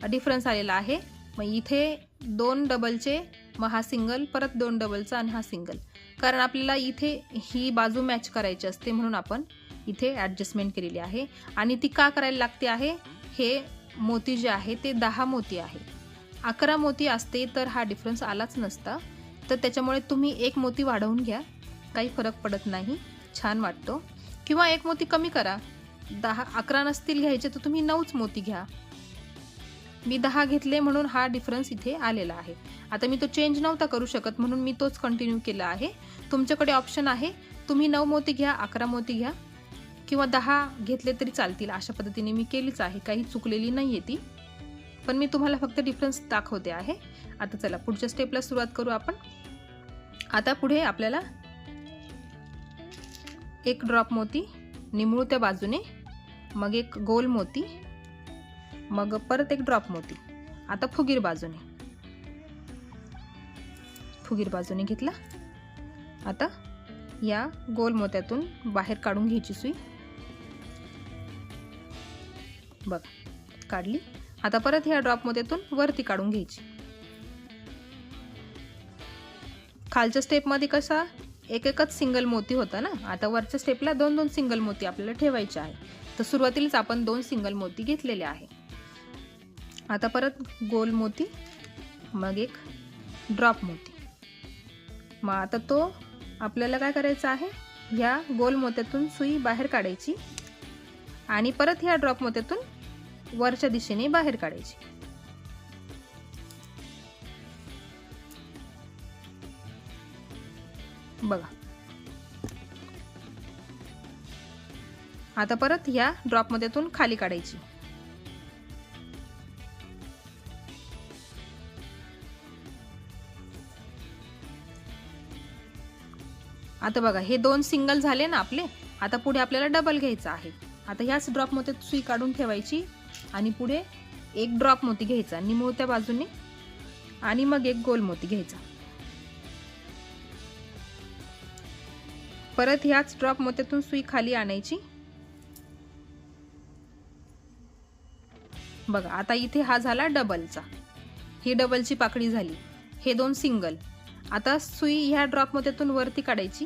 डिफरन्स आलेला आहे. मग इथे 2 डबलचे, मग हा सिंगल, परत 2 डबलचा आणि हा सिंगल. कारण आपल्याला इथे ही बाजू मॅच करायची असते म्हणून आपण इथे ॲडजस्टमेंट केलेली आहे. आणि ती का करायला लागते आहे, हे मोती जे आहे ते 10 मोती आहे. 11 मोती असते तर हा डिफरन्स आलाच नसता. तर त्याच्यामुळे तुम्ही एक मोती वाढवून घ्या, काही फरक पडत नाही, छान वाटतो. किंवा एक मोती कमी करा, 11 नसतील घ्यायचे तर तुम्ही 9च मोती घ्या. मी 10 घेतले म्हणून हा डिफरन्स इथे आलेला आहे. आता मी तो चेंज नव्हता करू शकत म्हणून मी तोच कंटिन्यू केला आहे. तुमच्याकडे ऑप्शन आहे, तुम्ही 9 मोती घ्या, 11 मोती घ्या, किंवा 10 घेतले तरी चालतील. अशा पद्धतीने मी केलीच आहे, काही चुकलेली नाही आहे ती, पण मी तुम्हाला फक्त डिफरन्स दाखवते आहे. आता चला पुढच्या स्टेपला सुरुवात करू आपण. आता पुढे आपल्याला एक ड्रॉप मोती निमुळत्या बाजूने, मग एक गोल मोती, मग परत एक ड्रॉप मोती. आता फुगीर बाजूने फुगीर बाजूने घेतला. आता या गोल मोत्यातून बाहेर काढून घ्यायची सुई. बघ काढली. आता परत ह्या ड्रॉप मोत्यातून वरती काढून घ्यायची. खालच्या स्टेप मध्ये कसा एक एकच सिंगल मोती होता ना, आता वरच्या स्टेपला 2-2 सिंगल मोती आपल्याला ठेवायचे आहे. तर सुरुवातीलाच आपण 2 सिंगल मोती घेतलेले आहे. आता परत गोल मोती, मग एक ड्रॉप मोती. मग आता तो आपल्याला काय करायचा आहे, ह्या गोल मोत्यातून सुई बाहेर काढायची आणि परत ह्या ड्रॉप मोत्यातून वरच्या दिशेने बाहेर काढायची. बघा आता परत ह्या ड्रॉप मोत्यातून खाली काढायची. आता बघा हे 2 सिंगल झाले ना आपले. आता पुढे आपल्याला डबल घ्यायचा आहे. आता ह्याच ड्रॉप मोत्यात सुई काढून ठेवायची आणि पुढे एक ड्रॉप मोती घ्यायचा निमुळत्या बाजूने आणि मग एक गोल मोती घ्यायचा. परत ह्याच ड्रॉप मोत्यातून सुई खाली आणायची. बघा आता इथे हा झाला डबलचा, ही डबलची पाकळी झाली. हे 2 सिंगल. आता सुई ह्या ड्रॉप मोत्यातून वरती काढायची.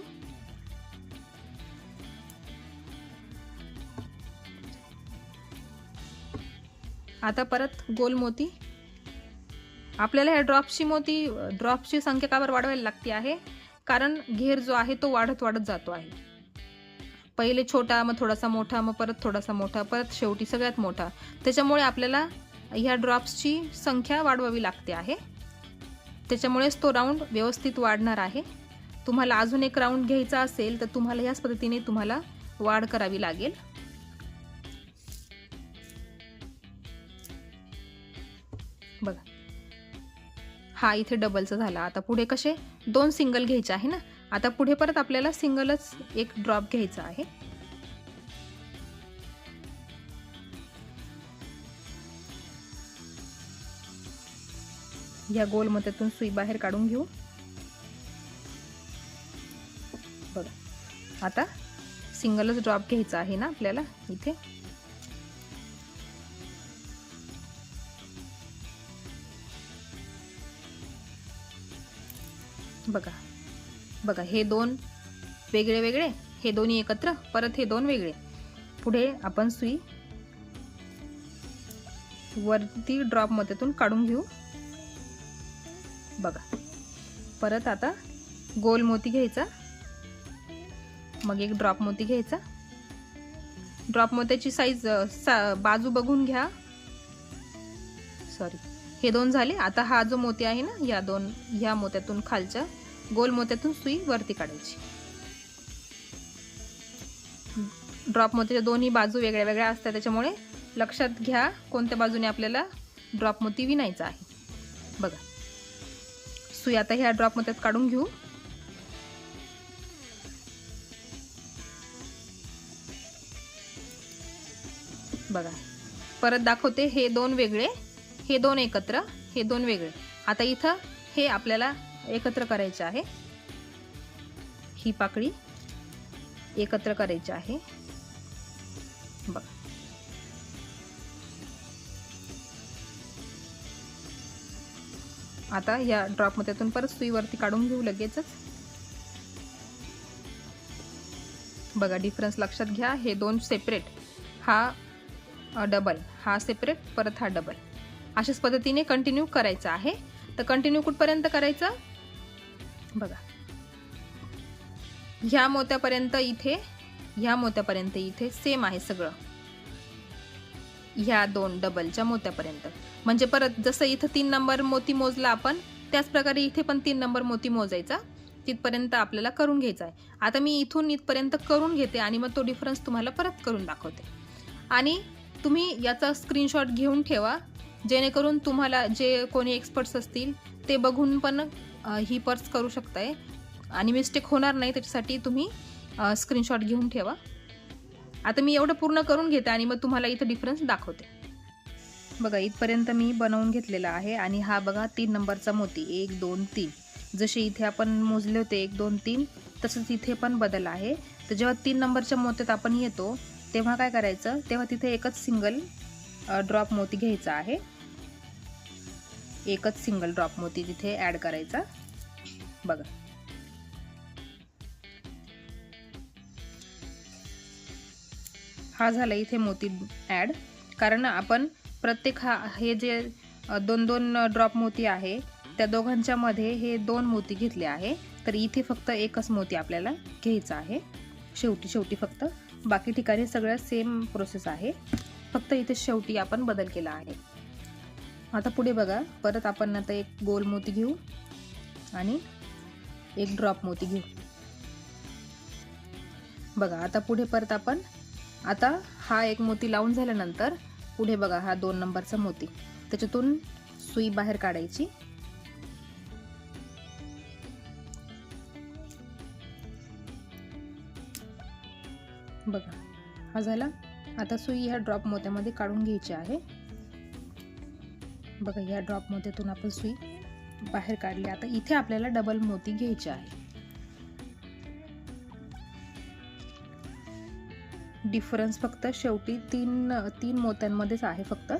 आता परत गोल मोती. आपल्याला ह्या ड्रॉपची संख्या का बरं वाढवायला लागते आहे, कारण घेर जो आहे तो वाढत जातो आहे. पहिले छोटा, मग थोडासा मोठा, मग परत थोडासा मोठा, परत शेवटी सगळ्यात मोठा. त्याच्यामुळे आपल्याला ह्या ड्रॉप्सची संख्या वाढवावी लागते आहे. त्याच्यामुळेच तो राऊंड व्यवस्थित वाढणार आहे. तुम्हाला अजून एक राऊंड घ्यायचा असेल तर तुम्हाला ह्याच पद्धतीने तुम्हाला वाढ करावी लागेल. बघा हा इथे डबलचा झाला. आता पुढे कसे 2 सिंगल घ्यायचे आहे ना. आता पुढे परत आपल्याला सिंगलच एक ड्रॉप घ्यायचा आहे. या गोल मोत्यातून सुई बाहेर काढून घेऊ. बघा आता सिंगलच ड्रॉप घ्यायचा आहे ना आपल्याला इथे. बघा बघा हे 2 वेगळे वेगळे, हे दोन्ही एकत्र, परत हे 2 वेगळे. पुढे आपण सुई वरती ड्रॉप मोत्यातून काढून घेऊ. बघा परत आता गोल मोती घ्यायचा, मग एक ड्रॉप मोती घ्यायचा. ड्रॉप मोत्याची साईज बाजू बघून घ्या. सॉरी, हे 2 झाले. आता हा जो मोती आहे ना, या मोत्यातून खालच्या गोल मोत्यातून सुई वरती काढायची. ड्रॉप मोत्याच्या दोन्ही बाजू वेगळ्या वेगळ्या असतात, त्याच्यामुळे लक्षात घ्या कोणत्या बाजूने आपल्याला ड्रॉप मोती विणायचा आहे. बघा सुई आता ह्या ड्रॉप मोत्यात काढून घेऊ. बघा परत दाखवते. हे 2 वेगळे, हे 2 एकत्र, हे 2 वेगळे. आता इथं हे आपल्याला एकत्र करायचे आहे. ही पाकळी एकत्र करायची आहे. बघा आता या ड्रॉप मोत्यातून परत सुई वरती काढून घेऊ लगेचच. बघा डिफरन्स लक्षात घ्या. हे 2 सेपरेट, हा डबल, हा सेपरेट, परत हा डबल. अशाच पद्धतीने कंटिन्यू करायचं आहे. तर कंटिन्यू कुठपर्यंत करायचं बघा. ह्या मोत्यापर्यंत इथे, ह्या मोत्यापर्यंत इथे सेम आहे सगळं. ह्या 2 डबलच्या मोत्यापर्यंत. म्हणजे परत जसं इथं 3 नंबर मोती मोजला आपण, त्याच प्रकारे इथे पण 3 नंबर मोती मोजायचा. तिथपर्यंत आपल्याला करून घ्यायचा आहे. आता मी इथून इथपर्यंत करून घेते आणि मग तो डिफरन्स तुम्हाला परत करून दाखवते. आणि तुम्ही याचा स्क्रीनशॉट घेऊन ठेवा, जेणेकरून तुम्हाला जे कोणी एक्सपर्ट्स असतील ते बघून पण ही पर्स करू शकताय आणि मिस्टेक होणार नाही. त्याच्यासाठी तुम्ही स्क्रीनशॉट घेऊन ठेवा. आता मी एवढं पूर्ण करून घेते आणि मग तुम्हाला इथं डिफरन्स दाखवते. बघा इथपर्यंत मी बनवून घेतलेला आहे. आणि हा बघा 3 नंबरचा मोती, 1 2 3. जसे इथे आपण मोजले होते 1 2 3, तसंच इथे पण बदल आहे. तर जेव्हा 3 नंबरच्या मोत्यात आपण येतो तेव्हा काय करायचं, तेव्हा तिथे एकच सिंगल ड्रॉप मोती घ्यायचा आहे. एकच सिंगल ड्रॉप मोती तिथे ॲड करायचा. बघा हा झाला इथे मोती ॲड. कारण आपण प्रत्येक हे जे 2-2 ड्रॉप मोती आहे त्या दोघांच्या मध्ये हे 2 मोती घेतले आहे. तर इथे फक्त एकच मोती आपल्याला घ्यायचा आहे शेवटी फक्त. बाकी ठिकाणी सगळं सेम प्रोसेस आहे, फक्त इथे शेवटी आपण बदल केला आहे. आता पुढे बघा, परत आपण आता एक गोल मोती घेऊ आणि एक ड्रॉप मोती घेऊ. बघा आता पुढे परत आपण आता हा एक मोती लावून झाल्यानंतर पुढे बघा हा 2 नंबरचा मोती, त्याच्यातून सुई बाहेर काढायची. बघा हा झाला. आता सुई ह्या ड्रॉप मोत्यामध्ये काढून घ्यायची आहे. बघा ह्या ड्रॉप मोत्यातून आपण सुई बाहेर काढली. आता इथे आपल्याला डबल मोती घ्यायचे आहे. डिफरन्स फक्त शेवटी तीन मोत्यांमध्येच आहे फक्त.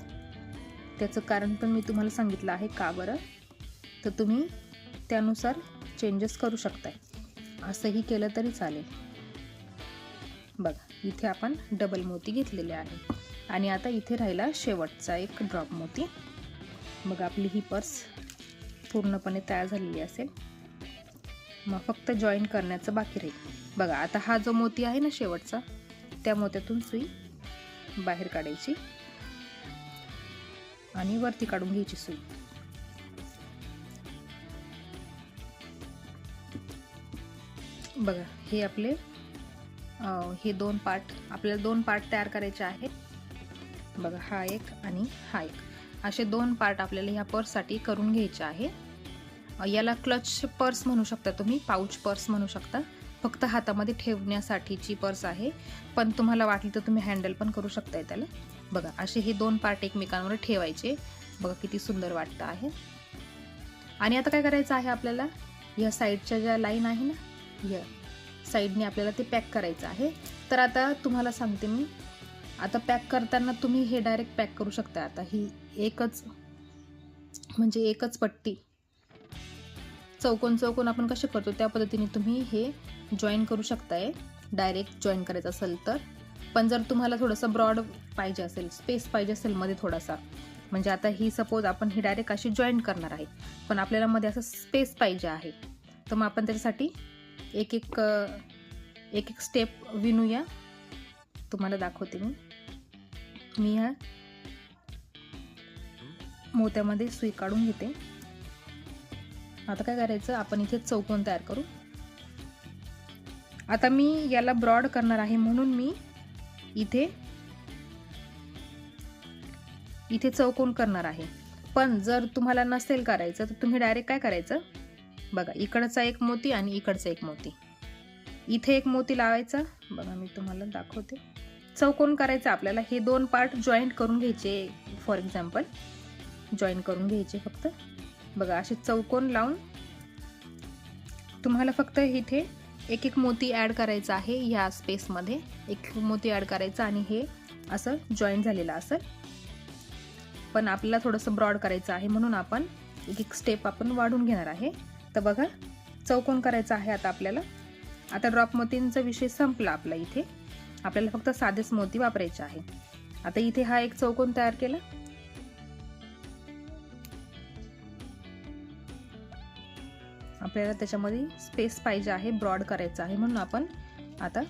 त्याचं कारण पण मी तुम्हाला सांगितलं आहे का बरं, तर तुम्ही त्यानुसार चेंजेस करू शकताय. असंही केलं तरी चालेल. बघा इथे आपण डबल मोती घेतलेले आहे आणि आता इथे राहिला शेवटचा एक ड्रॉप मोती. मग आपली ही पर्स पूर्णपणे तयार झालेली असेल. मग फक्त जॉईन करण्याचं बाकी राहील. बघा आता हा जो मोती आहे ना शेवटचा, त्या मोत्यातून सुई बाहेर काढायची आणि वरती काढून घ्यायची सुई. बघा हे आपले हे 2 पार्ट, आपल्याला 2 पार्ट तयार करायचे आहेत. बघा हा एक आणि हा एक, असे 2 पार्ट आपल्याला ह्या पर्ससाठी करून घ्यायचे आहे. याला क्लच पर्स म्हणू शकता तुम्ही, पाऊच पर्स म्हणू शकता. फक्त हातामध्ये ठेवण्यासाठीची पर्स आहे, पण तुम्हाला वाटलं तर तुम्ही हँडल पण करू शकताय त्याला. बघा असे हे 2 पार्ट एकमेकांवर ठेवायचे. बघा किती सुंदर वाटतं आहे. आणि आता काय करायचं आहे आपल्याला, या साईडच्या ज्या लाईन आहे ना, या साईडने आपल्याला ते पॅक करायचं आहे. तर आता तुम्हाला सांगते मी, आता पॅक करताना तुम्ही हे डायरेक्ट पॅक करू शकता. आता ही एकच म्हणजे एकच पट्टी चौकोन आपण कसे करतो त्या पद्धतीने तुम्ही हे जॉईन करू शकताय, डायरेक्ट जॉईन करायचं असेल तर. पण जर तुम्हाला थोडंसं ब्रॉड पाहिजे असेल, स्पेस पाहिजे असेल मध्ये थोडासा, म्हणजे आता ही सपोज आपण ही डायरेक्ट अशी जॉईन करणार आहे, पण आपल्याला मध्ये असं स्पेस पाहिजे आहे, तर मग आपण त्याच्यासाठी एक एक स्टेप विणूया. तुम्हाला दाखवते मी ह्या मोत्यामध्ये सुई काढून घेते. आता काय करायचं, आपण इथे चौकोन तयार करू. आता मी याला ब्रॉड करणार आहे म्हणून मी इथे चौकोन करणार आहे. पण जर तुम्हाला नसेल करायचं तर तुम्ही डायरेक्ट काय करायचं, बघा इकडचा एक मोती आणि इकडचा एक मोती, इथे एक मोती लावायचा. बघा मी तुम्हाला दाखवते. चौकोन करायचा आपल्याला. हे 2 पार्ट जॉईंट करून घ्यायचे, फॉर एक्झाम्पल जॉईन करून घ्यायचे फक्त. बघा असे चौकोन लावून तुम्हाला फक्त इथे एक एक मोती ॲड करायचा आहे. ह्या स्पेसमध्ये एक मोती ॲड करायचा आणि हे असं जॉईन झालेलं असेल. पण आपल्याला थोडंसं ब्रॉड करायचं आहे म्हणून आपण एक एक स्टेप आपण वाढून घेणार आहे. तर बघा चौकोन करायचा आहे आता आपल्याला. आता ड्रॉप मोतींचा विषय संपला आपला. इथे आपल्याला फक्त साधेच मोती वापरायचे आहे. आता इथे हा एक चौकोन तयार केला. आपल्याला त्याच्यामध्ये स्पेस पाहिजे आहे, ब्रॉड करायचा आहे, म्हणून आपण आता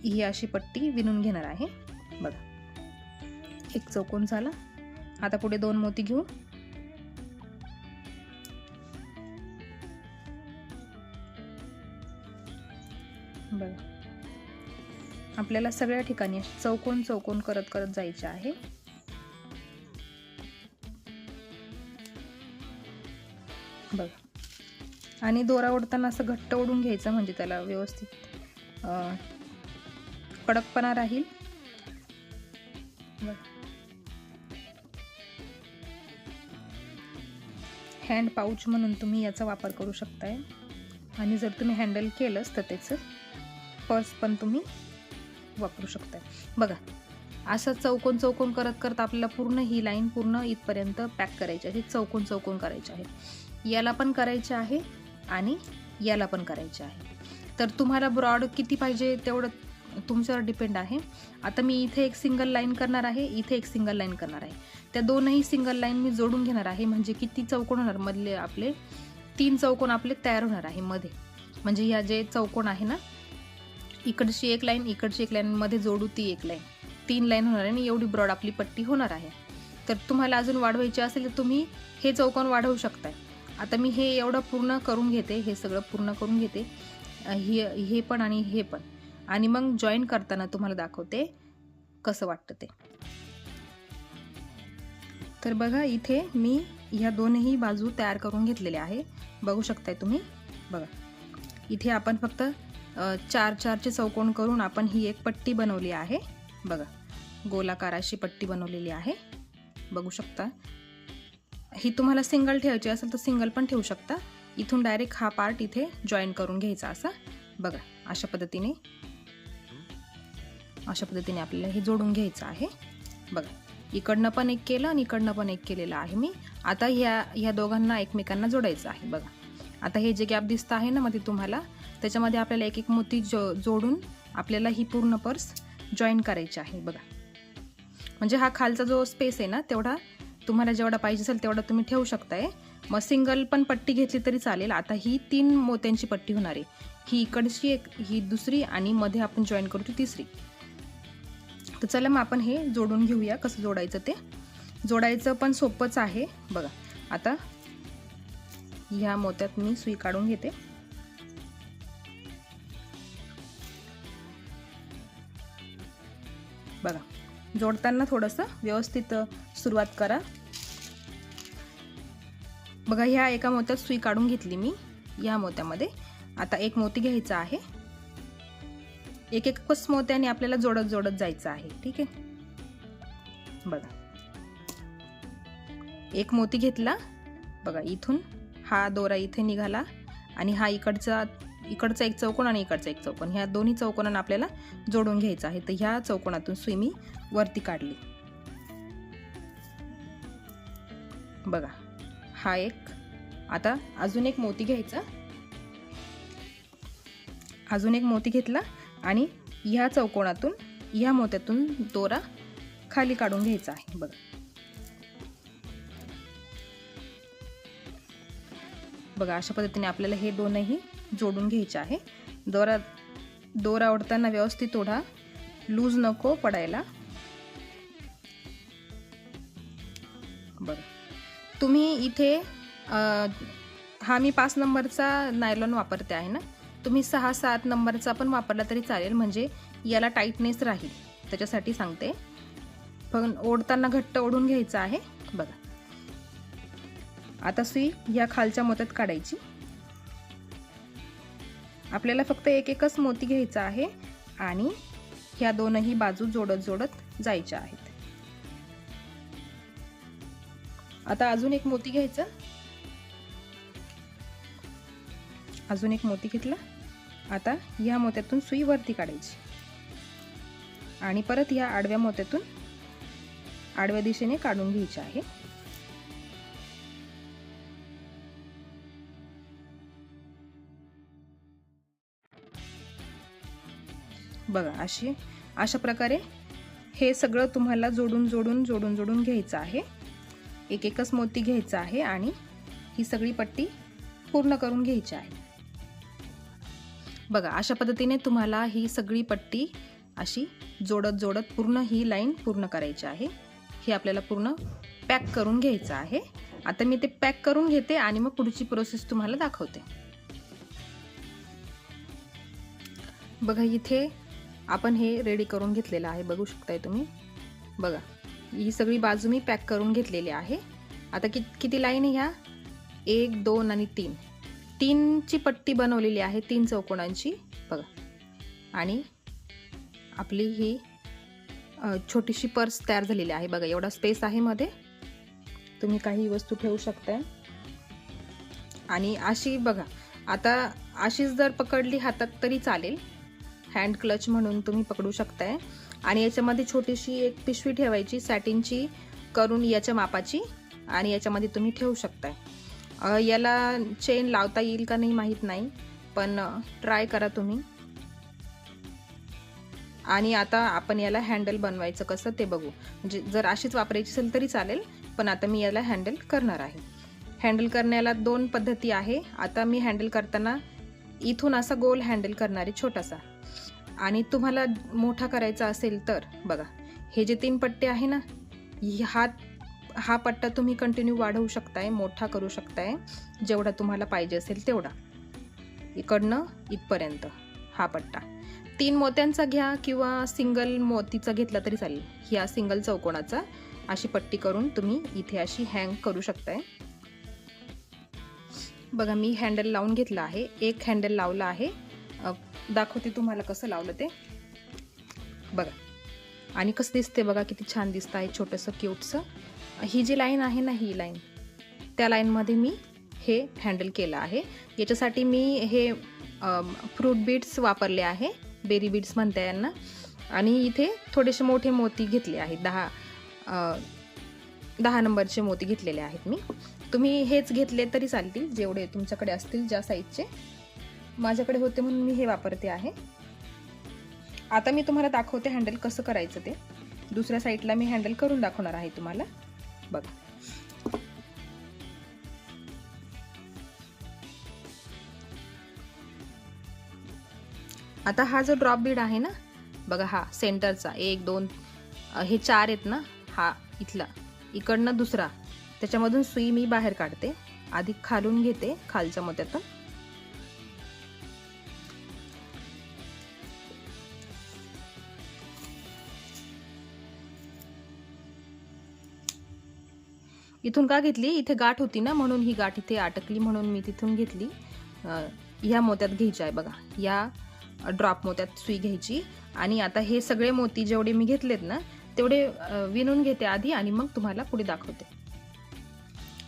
ही अशी पट्टी विणून घेणार आहे. बघा एक चौकोन झाला. आता पुढे 2 मोती घेऊ. बघा आपल्याला सगळ्या ठिकाणी चौकोन चौकोन करत करत जायचे आहे. बघा आणि दोरा ओढताना असं घट्ट ओढून घ्यायचं, म्हणजे त्याला व्यवस्थित कडकपणा राहील. हँड पाऊच म्हणून तुम्ही याचा वापर करू शकताय आणि जर तुम्ही हँडल केलंच तर त्याचं पर्स पण तुम्ही वापरू शकताय. बघा असं चौकोन चौकोन करत करत आपल्याला पूर्ण ही लाईन पूर्ण इथपर्यंत पॅक करायची आहे. चौकोन चौकोन करायचे आहे. याला पण करायचे आहे आणि याला पण करायचे आहे. तर तुम्हाला ब्रॉड किती पाहिजे तेवढं तुमच्यावर डिपेंड आहे. आता मी इथे एक सिंगल लाईन करणार आहे, इथे एक सिंगल लाईन करणार आहे. त्या दोनही सिंगल लाईन मी जोडून घेणार आहे. म्हणजे किती चौकोन होणार, मधले आपले 3 चौकोन आपले तयार होणार आहे मध्ये. म्हणजे ह्या जे चौकोन आहे ना, इकडची एक लाईन इकडची एक लाईन मध्ये जोडू ती एक लाईन, 3 लाईन होणार आहे आणि एवढी ब्रॉड आपली पट्टी होणार आहे. तर तुम्हाला अजून वाढवायची असेल तर तुम्ही हे चौकोन वाढवू शकताय. आता मी हे एवढं पूर्ण करून घेते, हे सगळं पूर्ण करून घेते, हे पण आणि हे पण, आणि मग जॉईन करताना तुम्हाला दाखवते कसं वाटतं ते. तर बघा इथे मी ह्या दोन्ही बाजू तयार करून घेतलेल्या आहे. बघू शकताय तुम्ही. बघा इथे आपण फक्त 4-4चे चौकोन करून आपण ही एक पट्टी बनवली आहे. बघा गोलाकार अशी पट्टी बनवलेली आहे. बघू शकता. ही तुम्हाला सिंगल ठेवायची असेल तर सिंगल पण ठेवू शकता. इथून डायरेक्ट हा पार्ट इथे जॉईन करून घ्यायचा असा. बघा अशा पद्धतीने आपल्याला हे जोडून घ्यायचं आहे. बघा इकडनं पण एक केलं आणि इकडनं पण एक केलेलं आहे मी. आता ह्या दोघांना एकमेकांना जोडायचं आहे. बघा आता हे जे गॅप दिसतं आहे ना मध्ये तुम्हाला, त्याच्यामध्ये आपल्याला एक एक मोती जोडून आपल्याला ही पूर्ण पर्स जॉईन करायची आहे. बघा म्हणजे हा खालचा जो स्पेस आहे ना, तेवढा तुम्हाला जेवढा पाहिजे असेल तेवढा तुम्ही ठेवू शकताय. मग सिंगल पण पट्टी घेतली तरी चालेल. आता ही 3 मोत्यांची पट्टी होणार आहे. ही इकडची एक, ही दुसरी आणि मध्ये आपण जॉईन करू तिसरी. तर चला मग आपण हे जोडून घेऊया. कसं जोडायचं ते जोडायचं पण सोपंच आहे. बघा आता ह्या मोत्यात मी सुई काढून घेते. बघा जोडताना थोडंसं व्यवस्थित सुरुवात करा. बघा ह्या एका मोत्यात सुई काढून घेतली मी. या मोत्यामध्ये आता एक मोती घ्यायचा आहे. एक एकच मोत्याने आपल्याला जोडत जोडत जायचं आहे. ठीक आहे. बघा एक मोती घेतला. बघा इथून हा दोरा इथे निघाला आणि हा इकडचा एक चौकोन आणि इकडचा एक चौकोन, ह्या दोन्ही चौकोनांना आपल्याला जोडून घ्यायचं आहे. तर ह्या चौकोनातून सुई मी वरती काढली. बघा हा एक. आता अजून एक मोती घ्यायचा. अजून एक मोती घेतला आणि ह्या चौकोनातून ह्या मोत्यातून दोरा खाली काढून घ्यायचा आहे. बघा बघा अशा पद्धतीने आपल्याला हे दोनही जोडून घ्यायचे आहे. दोरा ओढताना व्यवस्थित ओढा, लूज नको पडायला. बघा तुम्ही इथे हा मी 5 नंबरचा नायलॉन वापरते आहे ना, तुम्ही 6-7 नंबरचा पण वापरला तरी चालेल. म्हणजे याला टाईटनेस राहील त्याच्यासाठी सांगते. पण ओढताना घट्ट ओढून घ्यायचं आहे. बघा आता सुई ह्या खालच्या मोत्यात काढायची. आपल्याला फक्त एक एकच मोती घ्यायचा आहे आणि ह्या दोनही बाजू जोडत जोडत जायच्या आहेत. आता अजून एक मोती घ्यायचा. अजून एक मोती घेतला. आता ह्या मोत्यातून सुई वरती काढायची आणि परत ह्या आडव्या मोत्यातून आडव्या दिशेने काढून घ्यायची आहे. बघा अशा प्रकारे हे सगळं तुम्हाला जोडून जोडून जोडून जोडून घ्यायचं आहे. एक एकच मोती घ्यायचा आहे आणि ही सगळी पट्टी पूर्ण करून घ्यायची आहे. बघा अशा पद्धतीने तुम्हाला ही सगळी पट्टी अशी जोडत जोडत पूर्ण ही लाईन पूर्ण करायची आहे. हे आपल्याला पूर्ण पॅक करून घ्यायचं आहे. आता मी ते पॅक करून घेते आणि मग पुढची प्रोसेस तुम्हाला दाखवते. बघा इथे आपण हे रेडी करून घेतलेलं आहे. बघू शकताय तुम्ही. बघा ही सगळी बाजू मी पॅक करून घेतलेली आहे. आता किती लाईन आहे ह्या, 1 2 आणि 3ची पट्टी बनवलेली आहे 3 चौकोनांची. बघा आणि आपली ही छोटीशी पर्स तयार झालेली आहे. बघा एवढा स्पेस आहे मध्ये, तुम्ही काही वस्तू ठेवू शकताय. आणि अशी बघा, आता अशीच जर पकडली हातात तरी चालेल, हँड क्लच म्हणून तुम्ही पकडू शकताय. आणि याच्यामध्ये छोटीशी एक पिशवी ठेवायची सॅटिनची करून याच्या मापाची, आणि याच्यामध्ये तुम्ही ठेवू शकताय. याला चेन लावता येईल का नाही माहीत नाही, पण ट्राय करा तुम्ही. आणि आता आपण याला हँडल बनवायचं कसं ते बघू. म्हणजे जर अशीच वापरायची असेल तरी चालेल, पण आता मी याला हँडल करणार आहे. हँडल करण्याला 2 पद्धती आहे. आता मी हँडल करताना इथून असा गोल हँडल करणार आहे छोटासा, आणि तुम्हाला मोठा करायचा असेल तर बघा, हे जे 3 पट्टे आहे ना, हा पट्टा तुम्ही कंटिन्यू वाढवू शकताय, मोठा करू शकताय जेवढा तुम्हाला पाहिजे असेल तेवढा, इकडनं इथपर्यंत हा पट्टा. 3 मोत्यांचा घ्या किंवा सिंगल मोतीचा घेतला तरी चालेल. ह्या सिंगल चौकोनाचा अशी पट्टी करून तुम्ही इथे अशी हँग करू शकताय. बघा, मी हँडल लावून घेतला आहे, एक हँडल लावला आहे, दाखवते तुम्हाला कसं लावलं ते बघा. आणि कसं दिसते बघा, किती छान दिसतं आहे, छोटंसं क्यूटचं. ही जी लाईन आहे ना, ही लाईन, त्या लाईनमध्ये मी हे हँडल केलं आहे. याच्यासाठी मी हे फ्रूट बीड्स वापरले आहे, बेरी बीड्स म्हणता यांना. आणि इथे थोडेसे मोठे मोती घेतले आहेत, 10 नंबरचे मोती घेतलेले आहेत मी. तुम्ही हेच घेतले तरी चालतील, जेवढे तुमच्याकडे असतील, ज्या साईजचे. माझ्याकडे होते म्हणून मी हे वापरते आहे. आता मी तुम्हाला दाखवते हँडल कसं करायचं ते. दुसऱ्या साईडला मी हँडल करून दाखवणार आहे तुम्हाला बघा. आता हा जो ड्रॉप बीड आहे ना बघा, हा सेंटरचा 1 2 हे 4 आहेत ना, हा इथला, इकडनं दुसरा, त्याच्यामधून सुई मी बाहेर काढते. आधी खालून घेते, खालच्या मोत्यातून. इथून का घेतली, इथे गाठ होती ना, म्हणून ही गाठ इथे अटकली, म्हणून मी तिथून घेतली. ह्या मोत्यात घ्यायची आहे बघा, या ड्रॉप मोत्यात सुई घ्यायची. आणि आता हे सगळे मोती जेवढे मी घेतलेत ना, तेवढे विणून घेते आधी, आणि मग तुम्हाला पुढे दाखवते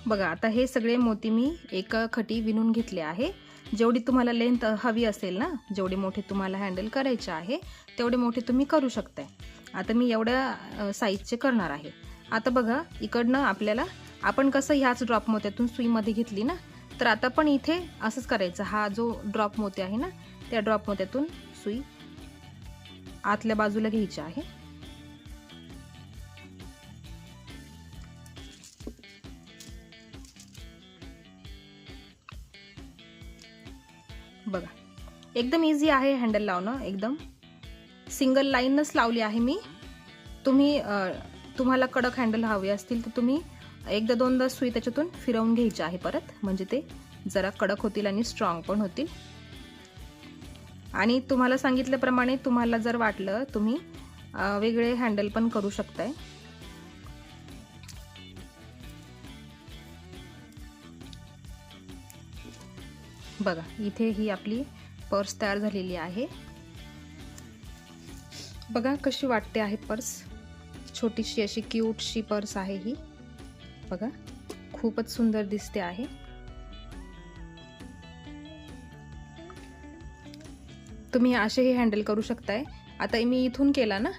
बघा. आता हे सगळे मोती मी एका खटी विणून घेतले आहे. जेवढी तुम्हाला लेंथ हवी असेल ना, जेवढे मोठे तुम्हाला हँडल करायचे आहे तेवढे मोठे तुम्ही करू शकताय. आता मी एवढ्या साईजचे करणार आहे. आता बघा, इकडनं आपल्याला, आपण कसं ह्याच ड्रॉप मोत्यातून सुईमध्ये घेतली ना, तर आता पण इथे असंच करायचं. हा जो ड्रॉप मोती आहे ना, त्या ड्रॉप मोत्यातून सुई आतल्या बाजूला घ्यायची आहे. बघा, एकदम इझी आहे हँडल लावणं, एकदम सिंगल लाईनच लावली आहे मी. तुम्हाला कडक हँडल हवे असतील तर तुम्ही एकदा दोनदा सुई त्याच्यातून फिरवून घ्यायची आहे परत, म्हणजे ते जरा कडक होतील आणि स्ट्रॉंग पण होतील. आणि तुम्हाला सांगितल्याप्रमाणे तुम्हाला जर वाटलं, तुम्ही वेगळे हँडल पण करू शकताय. बघा, इथे ही आपली पर्स तयार झालेली आहे. बघा कशी वाटते आहे पर्स, छोटीशी अशी क्यूटशी पर्स आहे ही बघा, खूपच सुंदर दिसते आहे. तुम्ही असेही हँडल करू शकताय. आता मी इथून केला ना,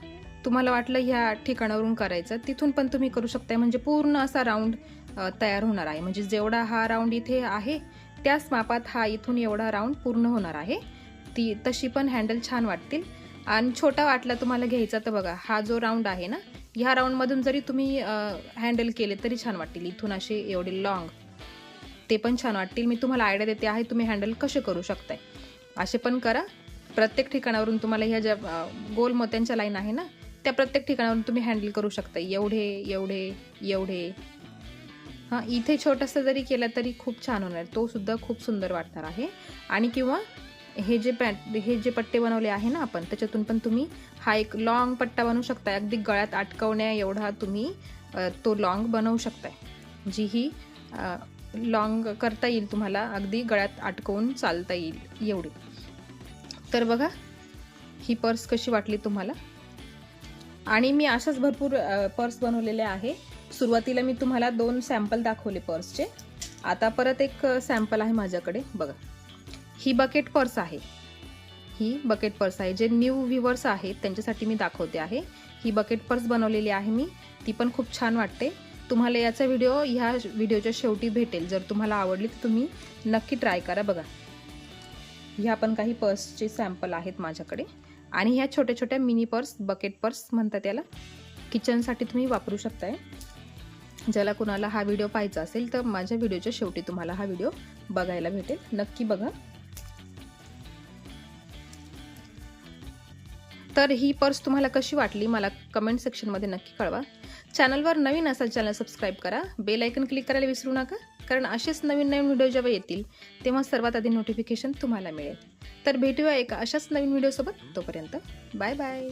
तुम्हाला वाटलं ह्या ठिकाणावरून करायचं, तिथून पण तुम्ही करू शकताय. म्हणजे पूर्ण असा राऊंड तयार होणार आहे. म्हणजे जेवढा हा राऊंड इथे आहे त्याच मापात हा इथून एवढा राऊंड पूर्ण होणार आहे. तशी पण हँडल छान वाटतील. आणि छोटा वाटला तुम्हाला घ्यायचा तर बघा, हा जो राऊंड आहे ना, ह्या राऊंडमधून जरी तुम्ही हँडल केले तरी छान वाटतील. इथून असे एवढे लॉंग, ते पण छान वाटतील. मी तुम्हाला आयडिया देते आहे, तुम्ही हँडल कसे करू शकताय. असे पण करा. प्रत्येक ठिकाणावरून तुम्हाला ह्या ज्या गोल मोत्यांच्या लाईन आहे ना, त्या प्रत्येक ठिकाणावरून तुम्ही हँडल करू शकता. एवढे एवढे एवढे, हां, इथे छोटंसं जरी केलं तरी खूप छान होणार, तो सुद्धा खूप सुंदर वाटणार आहे. आणि किंवा हे जे पट्टे बनवले आहे ना आपण, त्याच्यातून पण तुम्ही हा एक लॉंग पट्टा बनवू शकताय. अगदी गळ्यात अटकवण्या एवढा तुम्ही तो लॉंग बनवू शकताय. जी ही लॉंग करता येईल तुम्हाला, अगदी गळ्यात अटकवून चालता येईल एवढी. तर बघा ही पर्स कशी वाटली तुम्हाला. आणि मी अशाच भरपूर पर्स बनवलेले आहे. सुरुवातीला मी तुम्हाला 2 सॅम्पल दाखवले पर्सचे. आता परत एक सॅम्पल आहे माझ्याकडे बघा. ही बकेट पर्स आहे. ही बकेट पर्स आहे. जे न्यू व्ह्यूवर्स आहेत त्यांच्यासाठी मी दाखवते आहे. ही बकेट पर्स बनवलेली आहे मी. ती पण खूप छान वाटते. तुम्हाला याचा व्हिडिओ ह्या व्हिडिओच्या शेवटी भेटेल. जर तुम्हाला आवडली तर तुम्ही नक्की ट्राय करा. बघा, ह्या पण काही पर्सचे सॅम्पल आहेत माझ्याकडे. आणि ह्या छोट्या छोट्या मिनी पर्स, बकेट पर्स म्हणतात याला, किचनसाठी तुम्ही वापरू शकताय. ज्याला कुणाला हा व्हिडिओ पाहायचा असेल तर माझ्या व्हिडिओच्या शेवटी तुम्हाला हा व्हिडिओ बघायला भेटेल. नक्की बघा. तर ही पर्स तुम्हाला कशी वाटली मला कमेंट सेक्शनमध्ये नक्की कळवा. चॅनलवर नवीन असाल चॅनल सबस्क्राईब करा. बेल आयकन क्लिक करायला विसरू नका, कारण असेच नवीन नवीन व्हिडिओ जेव्हा येतील तेव्हा सर्वात आधी नोटिफिकेशन तुम्हाला मिळेल. तर भेटूया एका अशाच नवीन व्हिडिओसोबत. तोपर्यंत बाय बाय.